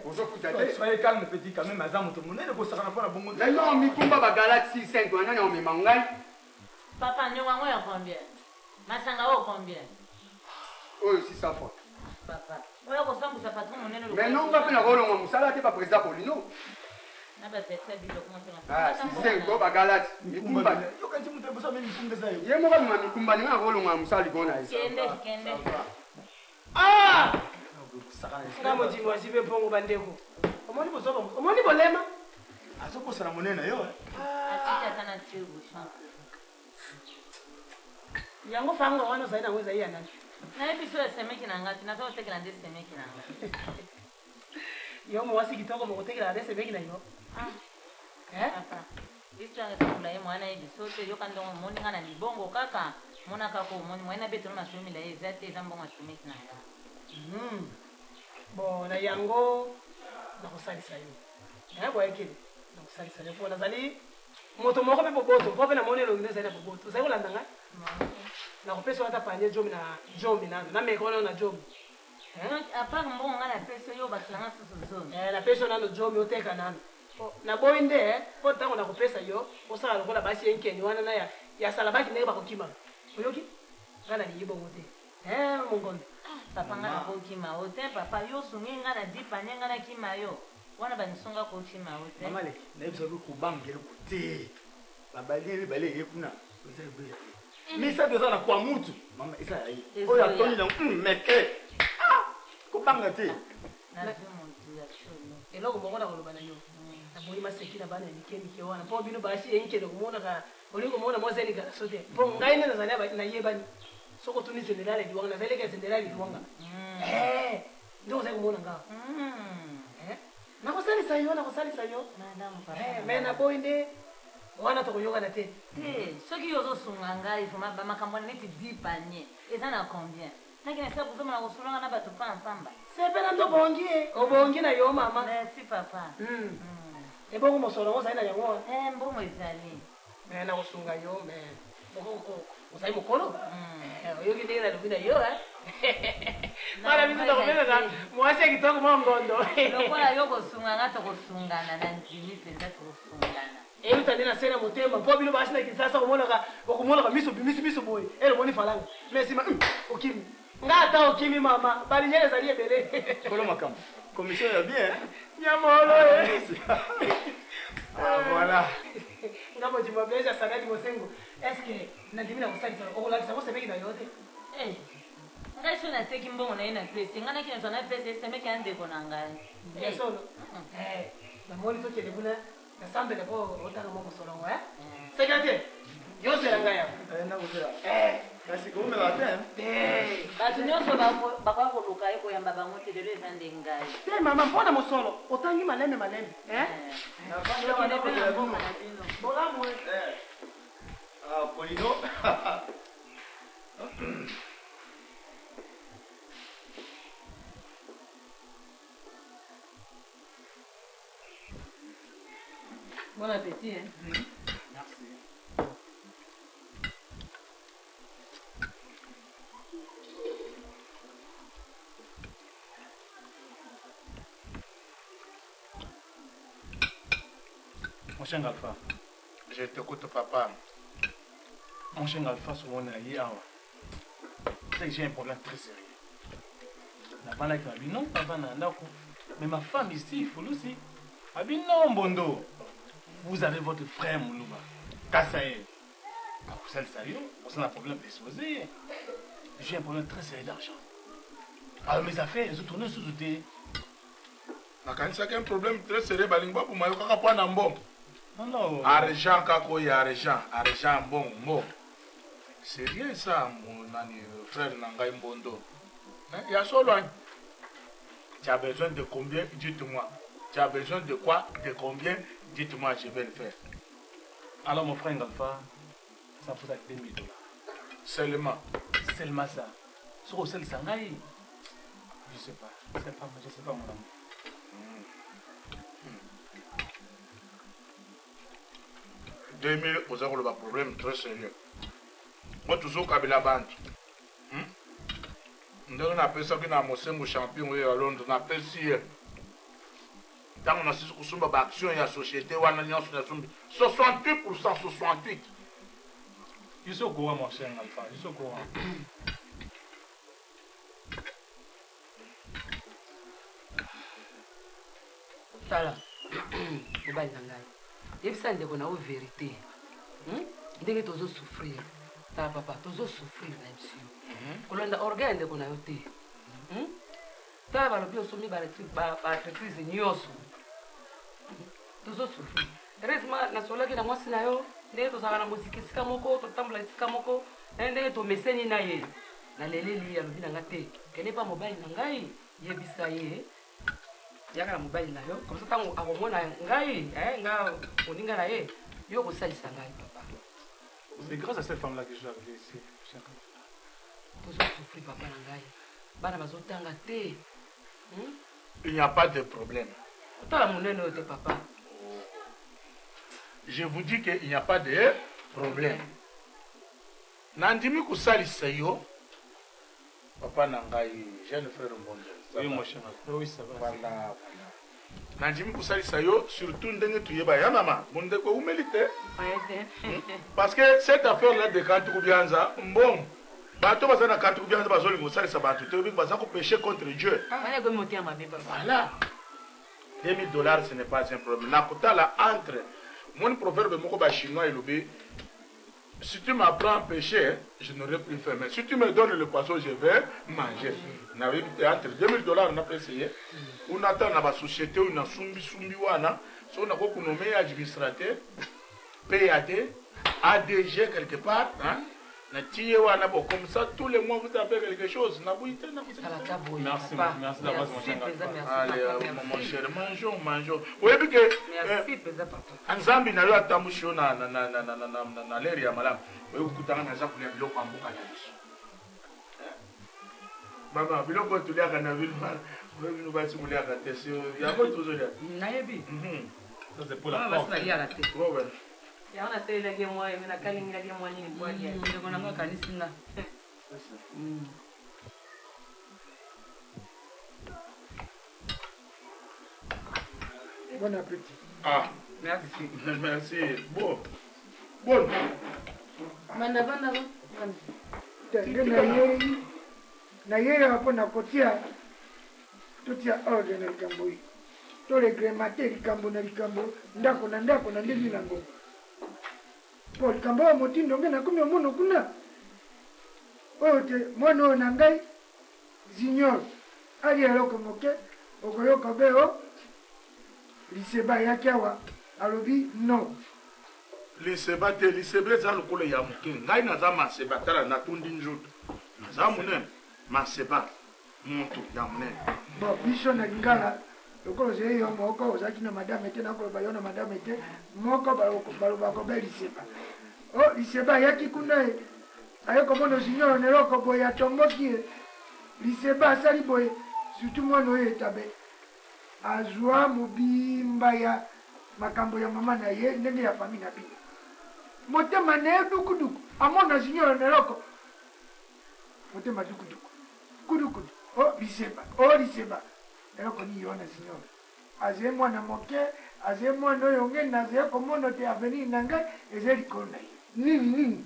ozofuta te soyez calme petit quand même aza moto monene kosakana mpona bongo te lelo mikumba bagalaxie 5 wanani omema ngai papa nyongo yango ya combien masanga oyo combien oyo 600 fois papa oyo kosambwisa patron monene mais nonga mpe nakolonga mosala te baprésident polino na bapesa biloko sisengo bagalati mikumba ye moko bima mikumba ninga nakolonga mosala likolo na ye kende nga modimo azibe mpongo bandeko omoni bolema azokosana monene yo yango fanga wana ozali nango ezali ya nani nayebi so esemeki na nga ti naza kotekela nde esemeki na nga yo mwasi kitoko mokotekela nde esemeki na yo histoire esakula ye mwana yebi so te yoka ndongo omoni nga na libongo kaka mona kaka omoni mwana betelo masomila ye eza te eza mbongo asemeki na nga bon na yango nakosalisa yo boyekeli nakosalisa yo mpo nazali moto moko mpe boboto mpo mpe namoni elongi nde ezali na boboto ozali kolanda ngai nakopesa wata panye jomi na jomi nano namekona na jomi apart mbongo nga napesa yo basilanga susu zomi napesa yo nano jomi oteka nano naboyi nde mpo ntango nakopesa yo osala lokola basi enkeni wana na yasala baki ndenge bakokima oyoki nga na liyi bongo te mongondo papa nga nakokima o te papa yo osungi nga na dipanye nga nakima yo wana banisunga kokima o te mama leki nayebisabi kobangela kote babali mibale eye kuna eza ebele te misato eza na kwa mutu mama eza yaye oyo atoni nango meke kobanga te eloko moko na koloba na yo naboyi maseki na bana ya mikemike wana mpo bino basi enkende komonaka olingi komona mozelikala so te mpo ngai nde nazali nayebani soko tuni general liwanga nazaleka general liwanga ndio ozali komona ngawa nakosalisa yo me naboyi nde wana tokoyokana te soki yo ozosunga ngai bamakambo na neti 10 panye eza na combien nakina sila kuzomona kosulanga na bato pampamba sepela ndo obongi na yo mama merci papa ebongo mosolo ngo ozali na yango wana mbongo ezali me nakosunga yo me ozali mokolo oyoki ndenge nalobi na yo wana biso tokobenaka mwasi ya kitoko mongondo lokola yo kosunga nga tokosungana na ndimi mpenza tokosungana euta nde na se na motema mpo bino basi na kisasa okomonaka miso boye elomoni falanga me nsima okimi nga ata okimi mama balinyele ezali ebele kolo makambo commission ya bien nyamolo voilà nga modimo beja sagadi mosengo estce nandimi na kosalisa okolakisa kosemeki na yo te ngai so nateki mbongo na ye na pese ngai nakina zwa na pese esemeki ya ndeko na ngai yasolo namoni tokende kuna nasambele po otanga mo mosolongo secrétaire yozela ngai yako nakosela kasi komela te bato nyonso bakoya koluka ye koyamba bango te lelo eza nde ngai te mama mpona mosolo otangi malembe bolamu polino Bon appétit, hein. Merci. Mon cher Alpha. Je t'écoute, papa. Mon cher Alpha, sur mon aïe, c'est que j'ai un problème très sérieux. La bande qui m'a dit non, papa, mais ma femme ici, il faut aussi. Elle m'a dit non, Bondo. Vous avez votre frère, Moulouba. Kassaye. Vous êtes sérieux? Vous avez un problème d'exposé. J'ai un problème très sérieux d'argent. Alors mes affaires, elles ont tourné sous le thé. nakanisa un problème très sérieux balingba pour mayo kaka po na mbongo. Non. Argent kako ya argent mbongo. Sérieux ça mon nani frère Nangai Mbondo. Il y a solo. Tu as besoin de combien? Dites-moi. Tu as besoin de quoi? De combien? Dites-moi, je vais le faire. Alors mon frère Alpha, ça vous a $2000. Seulement. Seulement ça. Sur le seul sangaï. Je sais pas. Je sais pas mon amour. « 2000, vous avez un problème très sérieux. Moi, toujours Kabila Bantu. On appelle ça que nous champion à Londres. On appelle ça. Dans on a 6% d'action et la société, on a 68%, 68%. Je suis au courant, mon cher Alpha. Je suis au courant. Tala, mobali na ngai. Yebisa ndeko na o vérité. Ndenge tozo souffrir. Tala papa, tozo souffrir na msio. Kolonda organe ndeko na yo te. Tala balobi osomi ba retrice nyoso. Tozo souffrir. Heureusement na solaki na mwasi na yo, ndenge tozala na muziki sika moko, totambola sika moko, ndenge to meseni na ye. Na leleli alobi na nga te. Kene pa mobali na ngai, yebisa ye. Yaka mobali na yo comme ça tango akomona ngai nga oninga na ye yo kosalisa ngai papa. C'est grâce à cette femme là que je suis arrivé ici. Tozo souffrir papa na ngai bana bazotanga te. Il n'y a pas de problème. Tala monene ote papa. Je vous dis qu'il n'y a pas de problème. Nandimi kusalisa yo papa na ngai jeune frère Mbondo. Oui, mon cher. Oui, ça va. Voilà. Nandimi kusalisa yo surtout ndenge tuyeba ya mama monde ko umelite. Parce que cette affaire là de quand kubianza bon bato bazana quand kubianza bazoli kusalisa bato te bi bazako pécher contre Dieu. Voilà. $2000 ce n'est pas un problème. Nakotala entre mon proverbe moko ba chinois elobi si tu m'apprends à pêcher, je n'aurai plus faim. Mais si tu me donnes le poisson, je vais manger. Entre $2000, on a pu essayer. On attend dans la société, on a sumbi wana. Si on a beaucoup nommé administrateur, PAD, ADG quelque part. Comme ça, tous les mois, vous avez quelque chose. Merci d'avoir mon cher. Allez, mon cher, mangeons. Vous voyez que Nzambi na yo atamushi na leri ya malamu. Vous kutana na za kulia biloko ambuka na biso. Mama, biloko tuliaka na biloko. Wewe basi muliaka tesi. Yako tuzolia. Nayebi. Ça c'est pour la porte. Ya ona sele lagi moi, mena kalingi lagi moi ni bwaje. Ndeko nanga kanisi nga. Bon appétit. Ah, merci. Merci. Bon. Banda. Tenge na yeye hapo nakotia tutia ordre na likambo hii. Tole gremate likambo na likambo ndako na ndimi na ngoma. Po likambo wa motindo ngena kumi omono kuna. Ote mwana na ngai zinyor ali aloko moke okoyoka beo liseba yake awa alobi no. Liseba za lokolo ya moke ngai naza maseba tala natundi njuto. Naza munene maseba muntu ya munene. Bo biso na lingala lokolo ze yo moko ozaki na madame te na ko bayona madame te moko baloba ko be liseba. Oh liseba yaki kuna ayoko mono signor ne loko boya tomboki liseba sali boye surtout mwana oyo etabe azwa mobimba makambo ya mama na ye ndenge ya famille na bino motema na ye dukuduku amona junior na eloko motema dukuduku kudukudu o liseba eloko ni yo na junior aze mwana moke aze mwana oyo ngenda aze komona te avenir na ngai eze likolo na ye nini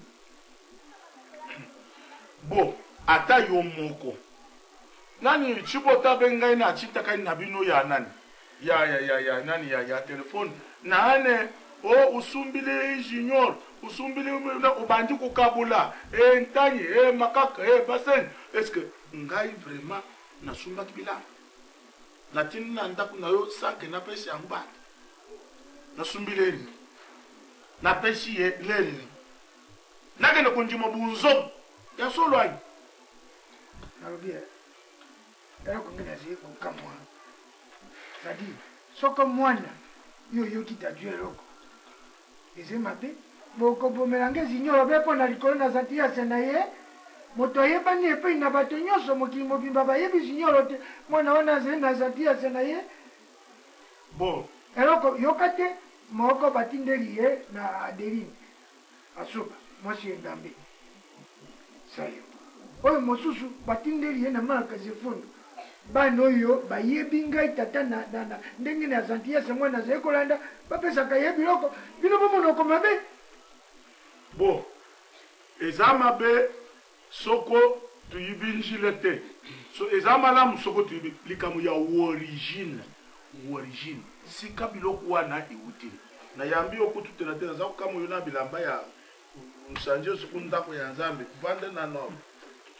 bo ata yo moko nani chibota bengai na chitaka na bino ya nani ya nani ya telefone nane o usumbile junior usumbile ubandi kukabula ntanyi makaka basen est-ce que ngai vraiment nasumba kibila natini na ndaku na yo sanke na pesi yangu bata nasumbile ni na pesi ye leli nakende kunjima bunzo ya solo ai nalobia era kongena zi kukamwa sadi soko mwana yo yoki tadue eloko eze mabe bokobomelanga zinyolo be mpo na likolo na santiase na ye moto ayebani epai na bato nyonso mokili mobimba bayebi zinyolo te mwana wana azali na santiase na ye bon eloko yoka te moko batindeli ye na adeline asuba mwasi engambe sayo oyo mosusu batindeli ye na malaka zefundu bana oyo bayebi ngai tata na ndenge na santiase mwana azali kolanda bapesaka ye biloko bino bomonoko mabe bo eza mabe soko tuyibi njile te so eza malamu soko tuyibi likambo ya origine sika biloko wana iwutile na yambi okututela te naza kokama oyo na bilamba ya nsanje suku ndako ya nzambe vande na no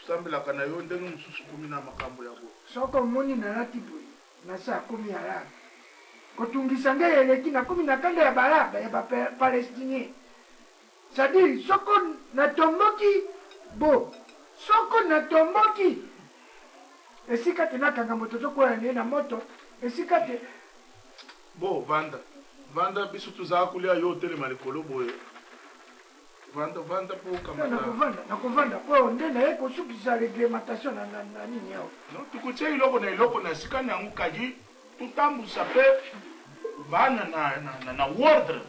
tusambelaka na yo ndenge mosusu komi na makambo ya bo soko moni nalati boye na saa 10 ya lala kotungisa ngai eleki na 10 na kanda ya balaba ya bapalestinien sadiri soko natomboki bo soko natomboki esika te nakanga moto tokola ne na moto esika te bo vanda biso tuzala kolia yo otelema likolo boye vanda po nakovanda po nde naye kosukisa reglementation na nini yao tukutia iloko na iloko na esika na yango kadi tutambusa mpe bana na ordre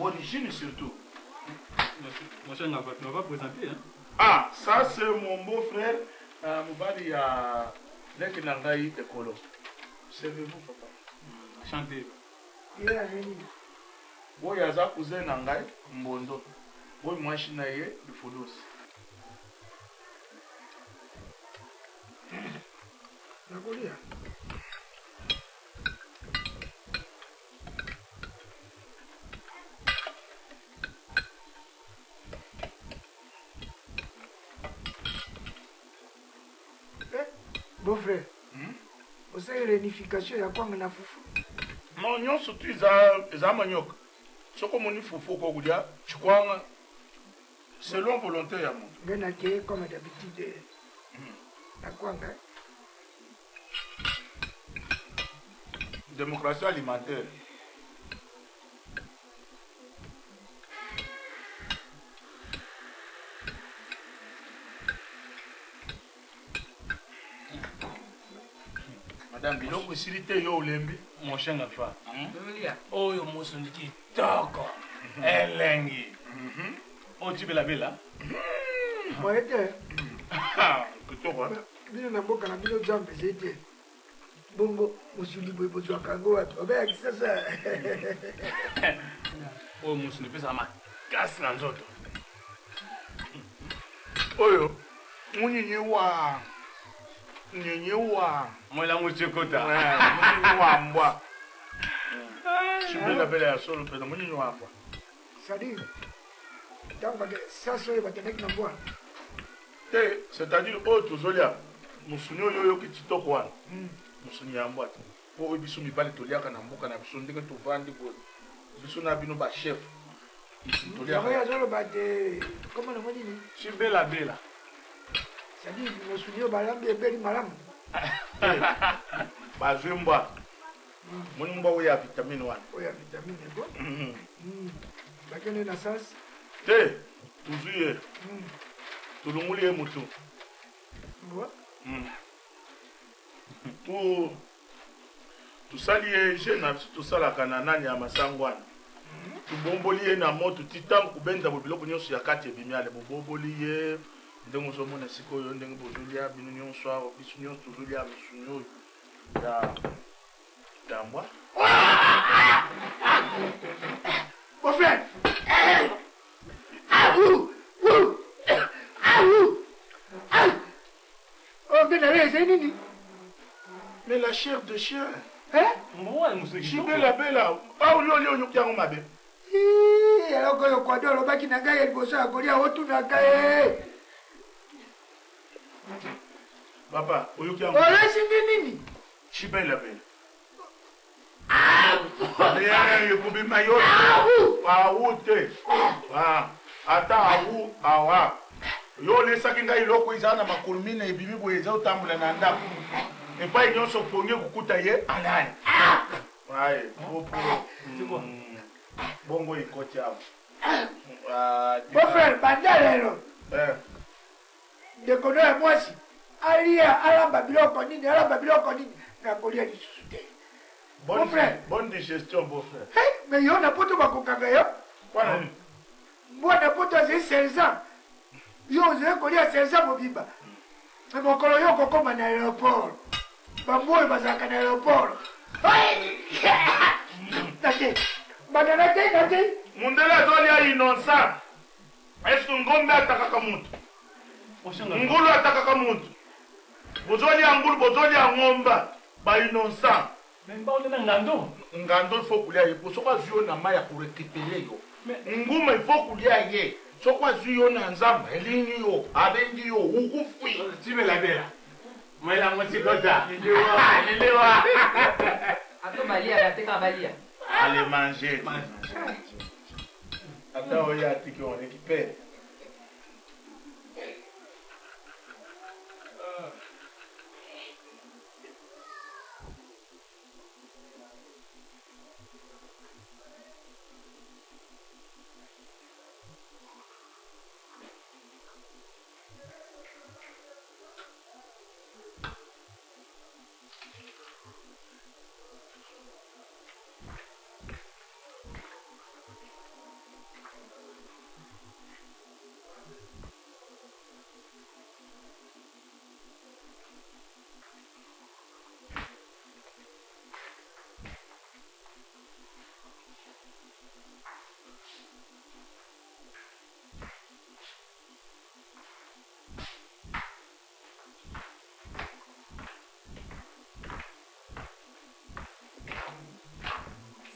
origine surtout. Mon cher, on va présenter. Hein? Ah, ça c'est mon beau-frère, Moubadi à Lekinangaï Ekolo. Servez-vous, papa. Chantez. Il est venu. Bon, il y a un cousin Nangaï, Mbondo. Bon, moi, je suis naïe, le Fodos. Nakolia. Beau-frère, vous avez réunification ya kwanga na fufu. Non, nyonso tu eza manioc. Soko moni fufu ko kudia chikwanga selon volonté ya mo. Ngena ke comme d'habitude. Na kwanga. Démocratie alimentaire. Madame biloko esili te yo olembi mon cher Alpha. Oyo moso ndi kitoko elengi otibela bela Moete. Kitoko. Bino na mboka na bino jambe zete. Bongo musuli boy bozo akango wapi. Obe akisasa. oyo moso ndi pesa makasi na nzoto. Oyo Nyenyewa mwela muchekota Nyenyewa mbwa Chibela bela ya solo pena Nyenyewa mbwa Sadi Tamba ke saso ye batenek na mbwa Te, c'est-à-dire oyo tozolia musuni oyo yo kititoko wana musuni ya mbwa te oyo biso mibali toliaka na mboka na biso ndenge tovandi boye biso na bino ba chef Yango ya zolo bate Comment on dit Chibela bela Sadi musuni yo balambi ebeli malamu bazwi mbwa moni mbwa oyo ya vitamine wana oyo ya vitamine bo bakende na sas te tuzwi ye tulunguli ye mutu tosali ye je na biso tosalaka na nani ya masango wana tobomboli ye na moto ti ntango kobenda biloko nyonso ya kati ebimi ale bobomboli ye ndenge ozomona sikoyo ndenge bozolia bino nyonso awa biso nyonso tozolia misuni oyo ya mbwa Mon frère. Oh, mais la nini? Mais la chair de chien. Hein? Chibela bela. Ah, olio nyokiango mabe. Alors que kwa ndo lobaki na ngai liboso ya kolia otu na ngai. Papa, oyokiango. Olesi nini? Chibela bela. Rien yekubima yote. Awu te. Ata awu awa. Yo lesaki ngai loko eza na makolo mine ebimi boye eza otambola na ndako. Epai nyonso ponge kukuta ye alani. Aye, popo. Bongo ikoti awo. Mon frère, bandalelo. Ndekono ya mwasi. Alia alamba biloko nini, na kolia lisusu te. Mon frère. Bonne digestion, beau frère. Mais yo na poto bakokanga yo. Voilà. Mwana poto azi 16 ans. Yo ozele kolia 16 ans mobimba. Mokolo yo kokoma na aéroport. Bamboyo bazalaka na aéroport. Nate. Nate. Mundele azolia innocent. Esu ngombe atakaka mutu. Ngulu atakaka mutu. Bozolia ngulu, bozolia ngomba. Ba innocent. Ngando il faut kulia ye. Soko azuyo na maya kurekipele yo. Nguma il faut kulia ye. Soko azuyo na nzamba. Elingi yo. Abengi yo. Ukufui. Time la bela. Mwela mwatikota. Nilewa. Ato balia, bateka balia. Allez manger. Attends, regarde, on récupère.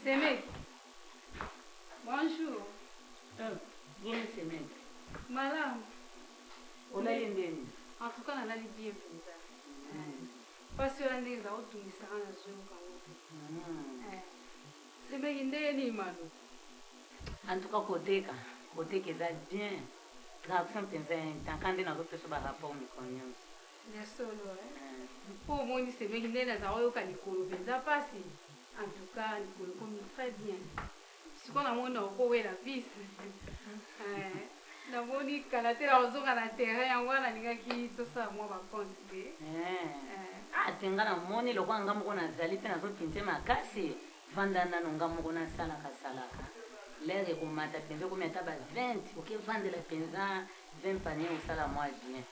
Semek. Bonjour. Bien, Semek. Madame. On a une. En tout cas, on a les bien pensés. Parce que on est là où tout ça on a joué. Semek, il est né malo. En tout cas, côté ça bien. Garçon pensé, tant qu'on est dans l'autre chose par rapport au micro-nions. Bien solo. Pour moi, Semek, il est là où il est là passé. En tout cas, il commet très bien. Ce qu'on a mon orgueil la vis. Na moni kalatera ozoka na terrain wana ningaki tosa mwa ba compte. Atenga na moni lokwa ngambo na zali pe na zo pinze makasi. Vanda na ngambo na sala ka salaka. Lere ko mata pinze ko meta ba 20, OK vendre la penza 20 paniers au sala moi bien.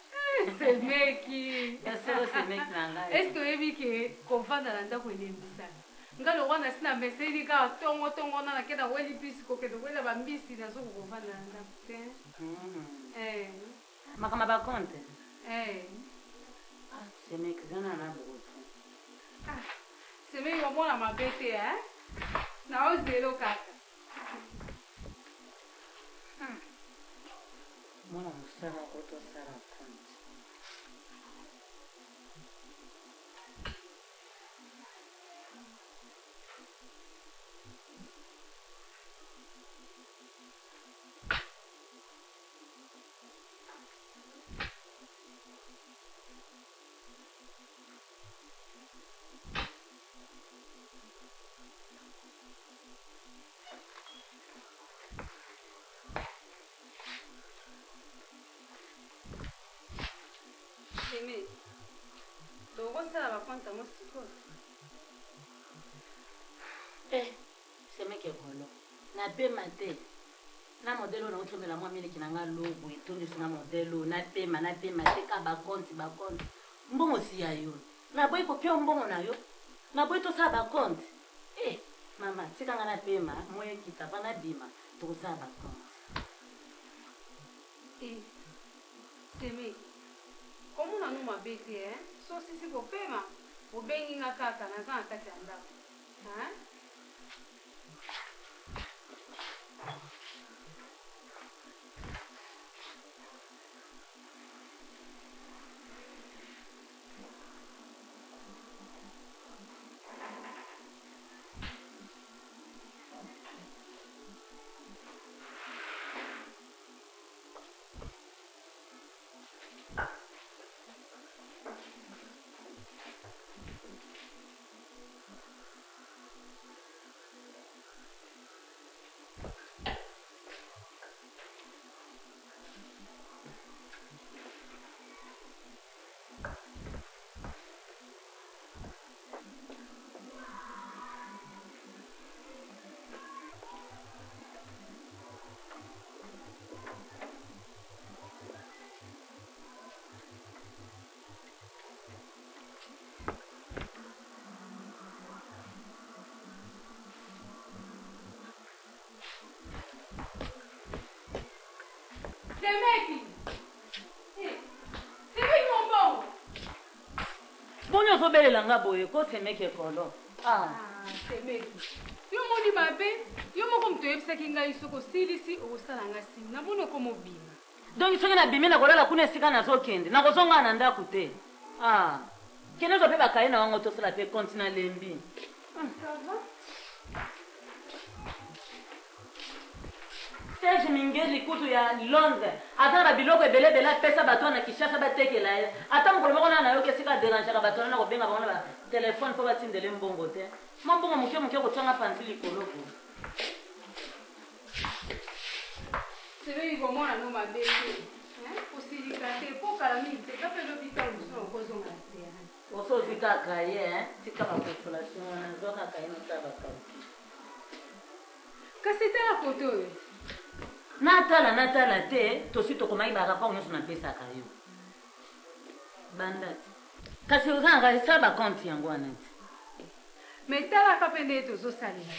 C'est meki. C'est mec nanga. Est-ce que ebi ke ko vanda na ndako ile mbisa? Ngalo wana sina meseli ka tongo na kenda weli pisi ko kendo wela ba mbisi na zo ko vanda na ndako te. Makama ba compte. C'est mec zana na boto. C'est mec au mona mabete na ozelo kaka. Mwana musala oto sala compte. Aimé, tu vas la compte à moi, c'est quoi? semeke kolo na pema te na modelo na utomela mwa mile kinanga logo etondi singa modelo na pema te ka bakonti mbongo si yayo na boy ko pia mbongo nayo na boy to sa bakonti mama tikanga na pema moye kitapa na bima to sa bakonti semeke komu na numa bete so sisi ko pema ubengi nga kaka na za kati ya ndako Semeki! Semeki mon bonyo so belela nga boye ko semeki kolo. Semeki. Yo moni mabe, yo moko mtu yebisaki ngai soko silisi okosala nga simi. Na bono ko mobima. Donc soki na bimi na kolala kuna esika nazokende na kozonga na ndako te. Kene zo pe bakaye na wango tosala pe kontina lembi. Serge Mingeli kutu ya Londres. Ata ba biloko ebele pesa bato na Kishasa batekela. Ata mokolo moko na yo kesika déranger bato na ko benga ba na téléphone po batindele mbongo te. Mbongo muke ko tsanga panzi likolo ko. Semeki ko mona no mabe. Osilika te po kala mi te ka pe l'hôpital so ko zonga te. Oso fika kaye tika ba population na zoka kaye na ba. Kasi ta koto. Natala te tosi tokomaki ba rapport nyonso na pesa kayo. Bandati. Kasi uzanga esala ba compte yango wana ti. Mais tala ka pende tozosalela.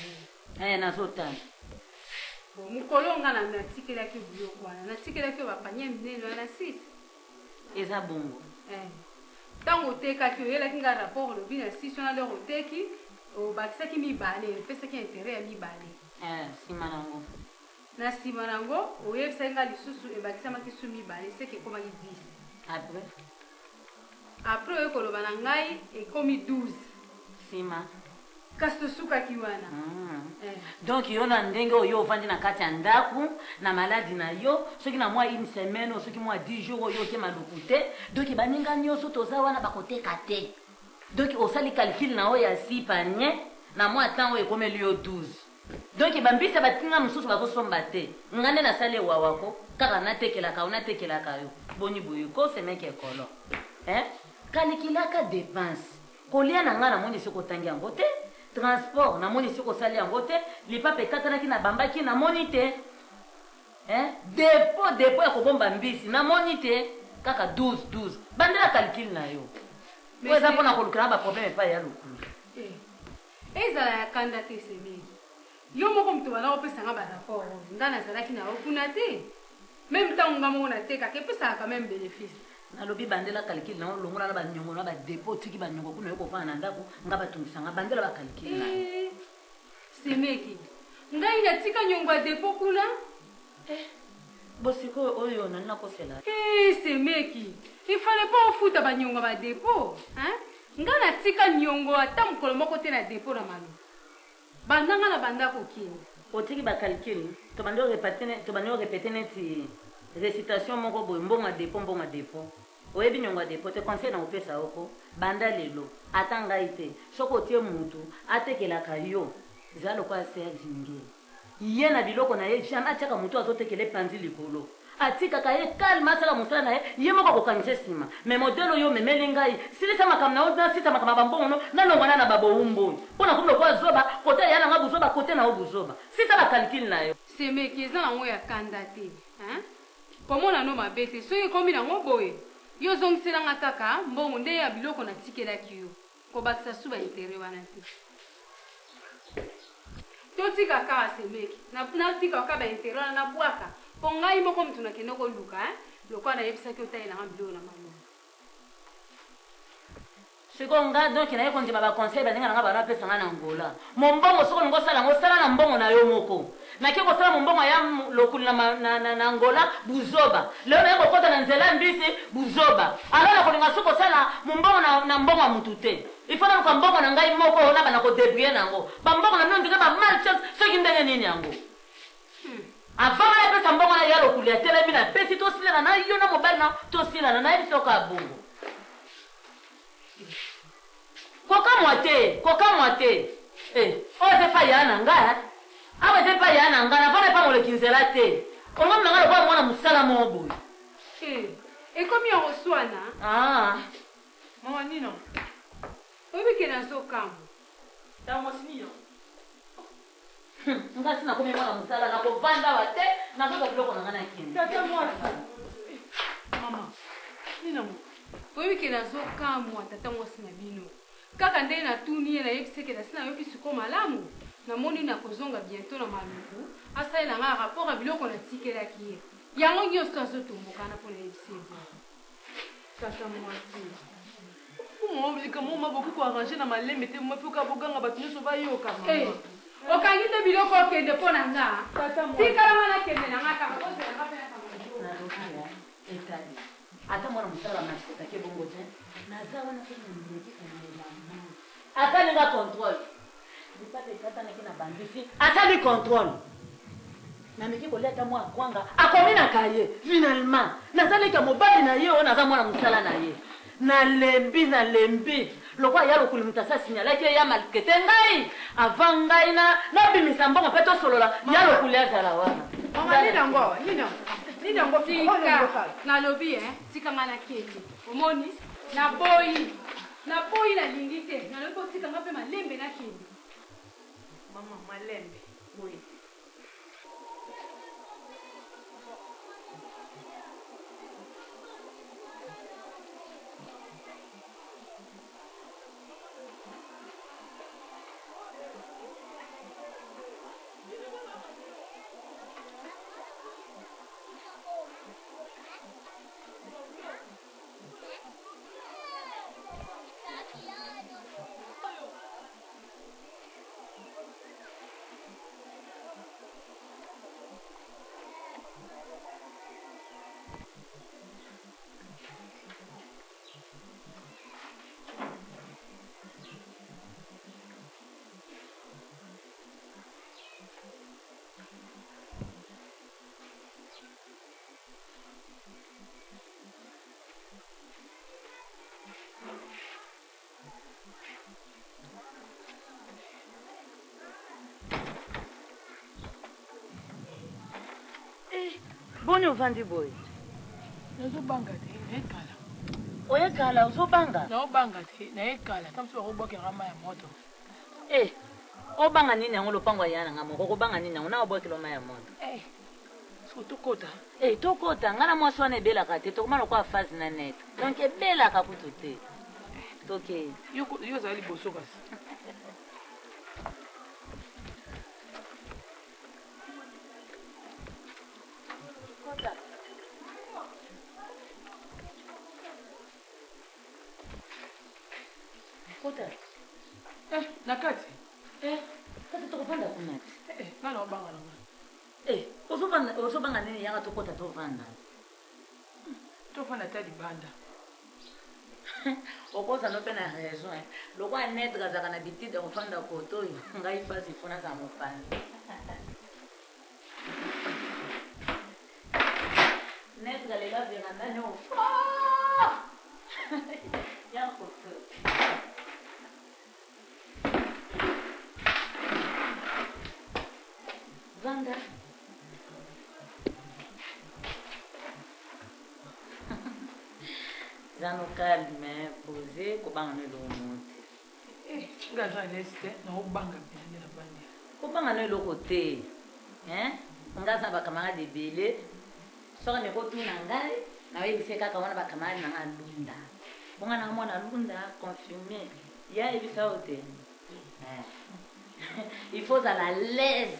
Nazotala. Mukolo nga na natikelaki biloko wana. Natikelaki ba panier minene wana 6. Eza bongo. Tango otekaki oyelaki nga rapport lobi na 6 wana lero oteki obakisaki mibale opesaki intérêt ya mibale. Sima nango. Na sima nango oyebisaki nga lisusu ebakisamaki su mibale seke ekomaki 10. Après oyekoloba na ngai ekomi 12. Sima. Kasi tosukaki wana. Donc yo na ndenge oyo ovandi na kati ya ndako na maladi na yo soki na mwa une semaine soki mwa 10 jours oyo te maluku te donc baninga nyonso toza wana bakoteka te. Donc osali calcul na oyo ya 6 panier na mwa temps oyo ekomeli yo 12. Donc bambisa batinga mususu bazosomba te ngane na sale wawako kaka natekelaka yo boni boye ko semeke kolo kalikilaka dépense kolia na nga na moni siko tangi yango te transport na moni siko sali yango te lipape katanaki na bambaki na moni te dépôt ya kobomba mbisi na moni te kaka 12 bandela calcul na yo po eza mpona kolukela ba problème epai ya lokulu ezala ya kanda te semeki yo moko mutu bana opesanga ba rapport nga nazalaki na okuna te même ntango nga moko natekaka epesaka quand même bénéfice nalobi bandela calcul na olongola na banyongo na badépôt tiki banyongo kuna yo kofana na ndako nga batungisanga bandela bacalcul na semeki ngai natika nyongo ya dépôt kuna bosiko oyo nani nakosela semeki ifale po ofuta banyongo ba dépôt nga natika nyongo ata mokolo moko te na dépôt na malu bandanga na bandako kini otiki bacalcul tobandi orepete neti récitation moko boye mbongo ya dépôt oyebi nyongo ya dépôt te conseil na opesa oko banda lelo ata ngai te soki otie mutu atekelaka yo eza lokola Serge Ngeli ye na biloko na ye jamais atiaka mutu azotekela epanzi likolo atikaka ye kalme asala mosala na ye ye moko akokanisa nsima me modele oyo omemeli ngai silisa makambo na yo nasisa makambo ya bambongo nanongwana na babowumboni mpo na komi lokola zoba kote ya nanga buzoba kote na yo buzoba sisa bakalikile na yo semeki eza nango ya kanda te komona no mabe te soki ekomi nango boye yo ozongiselanga kaka mbongo nde ya biloko natikelaki yo kobakisa su baintere wana te totika kaka semeki natika kaka baintere wana nabwaka mpo ngai moko motu nakende koluka lokola nayebisaki otayelanga biloko na mama siko nga donc naye kondima baconseil baninga nanga bana apesanga na ngola mombongo soko olingo osala yango osala na mbongo na yo moko nake kosala mombongo ya lokuli na ngola buzoba leo naye kokota na nzela mbisi buzoba alala kolinga soko osala mombongo na mbongo ya mutu te ifo naluka mbongo na ngai moko na bana kodebrie nango bambongo na bino ndenge bamalchance soki ndenge nini yango avant na epesa mbongo na ya lokuli ya telemi na pesi tosilana na yo na mobali na tosilana na yebi soka bongo kokamwa te oyo eze pa ya na nga awa eze pa ya na nga nafana epa moleki nzela te olgomi na nga lokola mwana mosala moo boye ekomi ya koswana mama nino oyebike nazokamwa tamosiniyo nga si nakomi mwana mosala nakovanda wa te nazoza biloko na nga na kini tata mwasi mama nino oyebike nazokamwa tata mwasi na bino kaka nde natuni ye nayebiseke nasi nayoki siko malamu namoni nakozonga bientôt na maluku asalela nga rapport ya biloko natikelaki ye yango nyonso azotombokana mpo nayebisi ebo tata mwasi likambo maboki koarrange na malembe te mafoka boganga bato nyonso bayoka mama okangi te biloko okende mpo na nga tikalanga nakende na nga kaka ozelanga mpe etali ata mwana mosala nasikotaki bongo te naza wana mpe namilekikalela asalinga contrôle lipata ekatanaki na bandisi asali contrôle nameki kolia ata mwa akwanga akomi na kaye finalement nazalika mobali na ye oyo naza mwana mosala na ye nalembi lokola ya lokuli moto asa signalaki ya malkete ngai avant ngai nabimisa mbongo mpe tosolola ya lokuli azala wana tika nalobi tika nga na kete omoni naboyi nalingi te nalobi otika nga mpe malembe nakende mama malembe boyi boni ovandi boye nazobanga te nayekala oyekala ozobanga naobanga te nayekala tamosu bakobwakelanga ma ya moto obanga nini yango lopango ya nanga moko kobanga nini yango na obwakela ma ya moto siko tokota tokota nga na mwasi wana ebelaka te tokoma lokola phase na net donc ebelaka kutu te toke yo ozala liboso kasi kota na kati kasi tokofanda kunati nga na obanga nanga ozobanga nini yanga tokota tovanda tofanda ta libanda okozana mpe na raison lokola net kazaka na bitide kofanda koto oyo ngai fasi ifuna za mopanzi net kalela veranda ne ofa ya koto vanda zano calme posé kobanga ne lomote ngaza leste na obanga pende na bandi kobanga ne lokote ngaza bakamara de bele soka ne kotuna ngai na yebise kaka wana bakamara na lunda bonga na mwana lunda confirmé ya yebisa ote il faut à la l'aise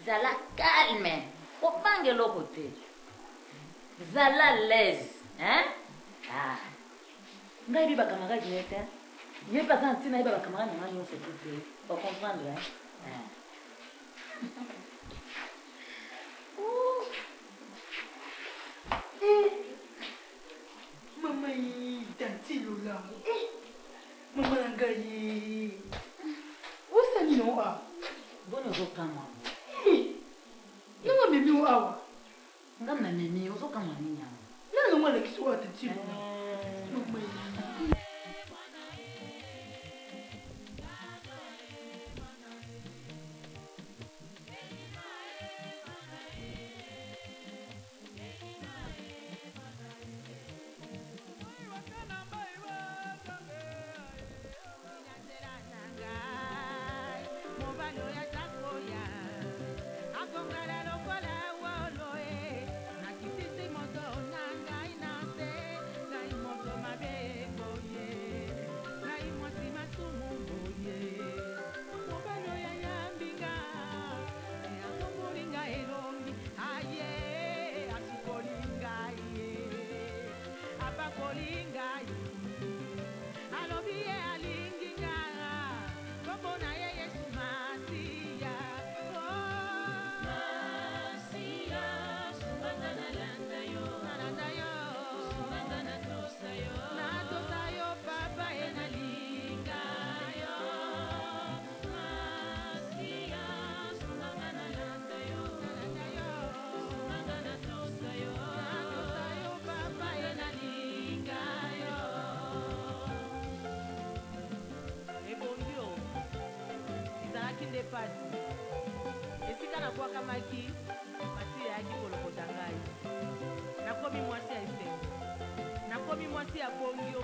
zala calme obange lokote zala l'aise ngai bi bakamara dinete ye pas en tina ba bakamara na ngani se tout pour comprendre mama yi tantilo la mama ngai usani no a bono zo kama nanga mimi awa ngamna mimi uzo kama ni nyama nanga mwana kiswa tantilo mama yi pasi esika nakwaka maki masi yaki kolokota ngai nakomi mwasi ya esengo nakomi mwasi ya bongio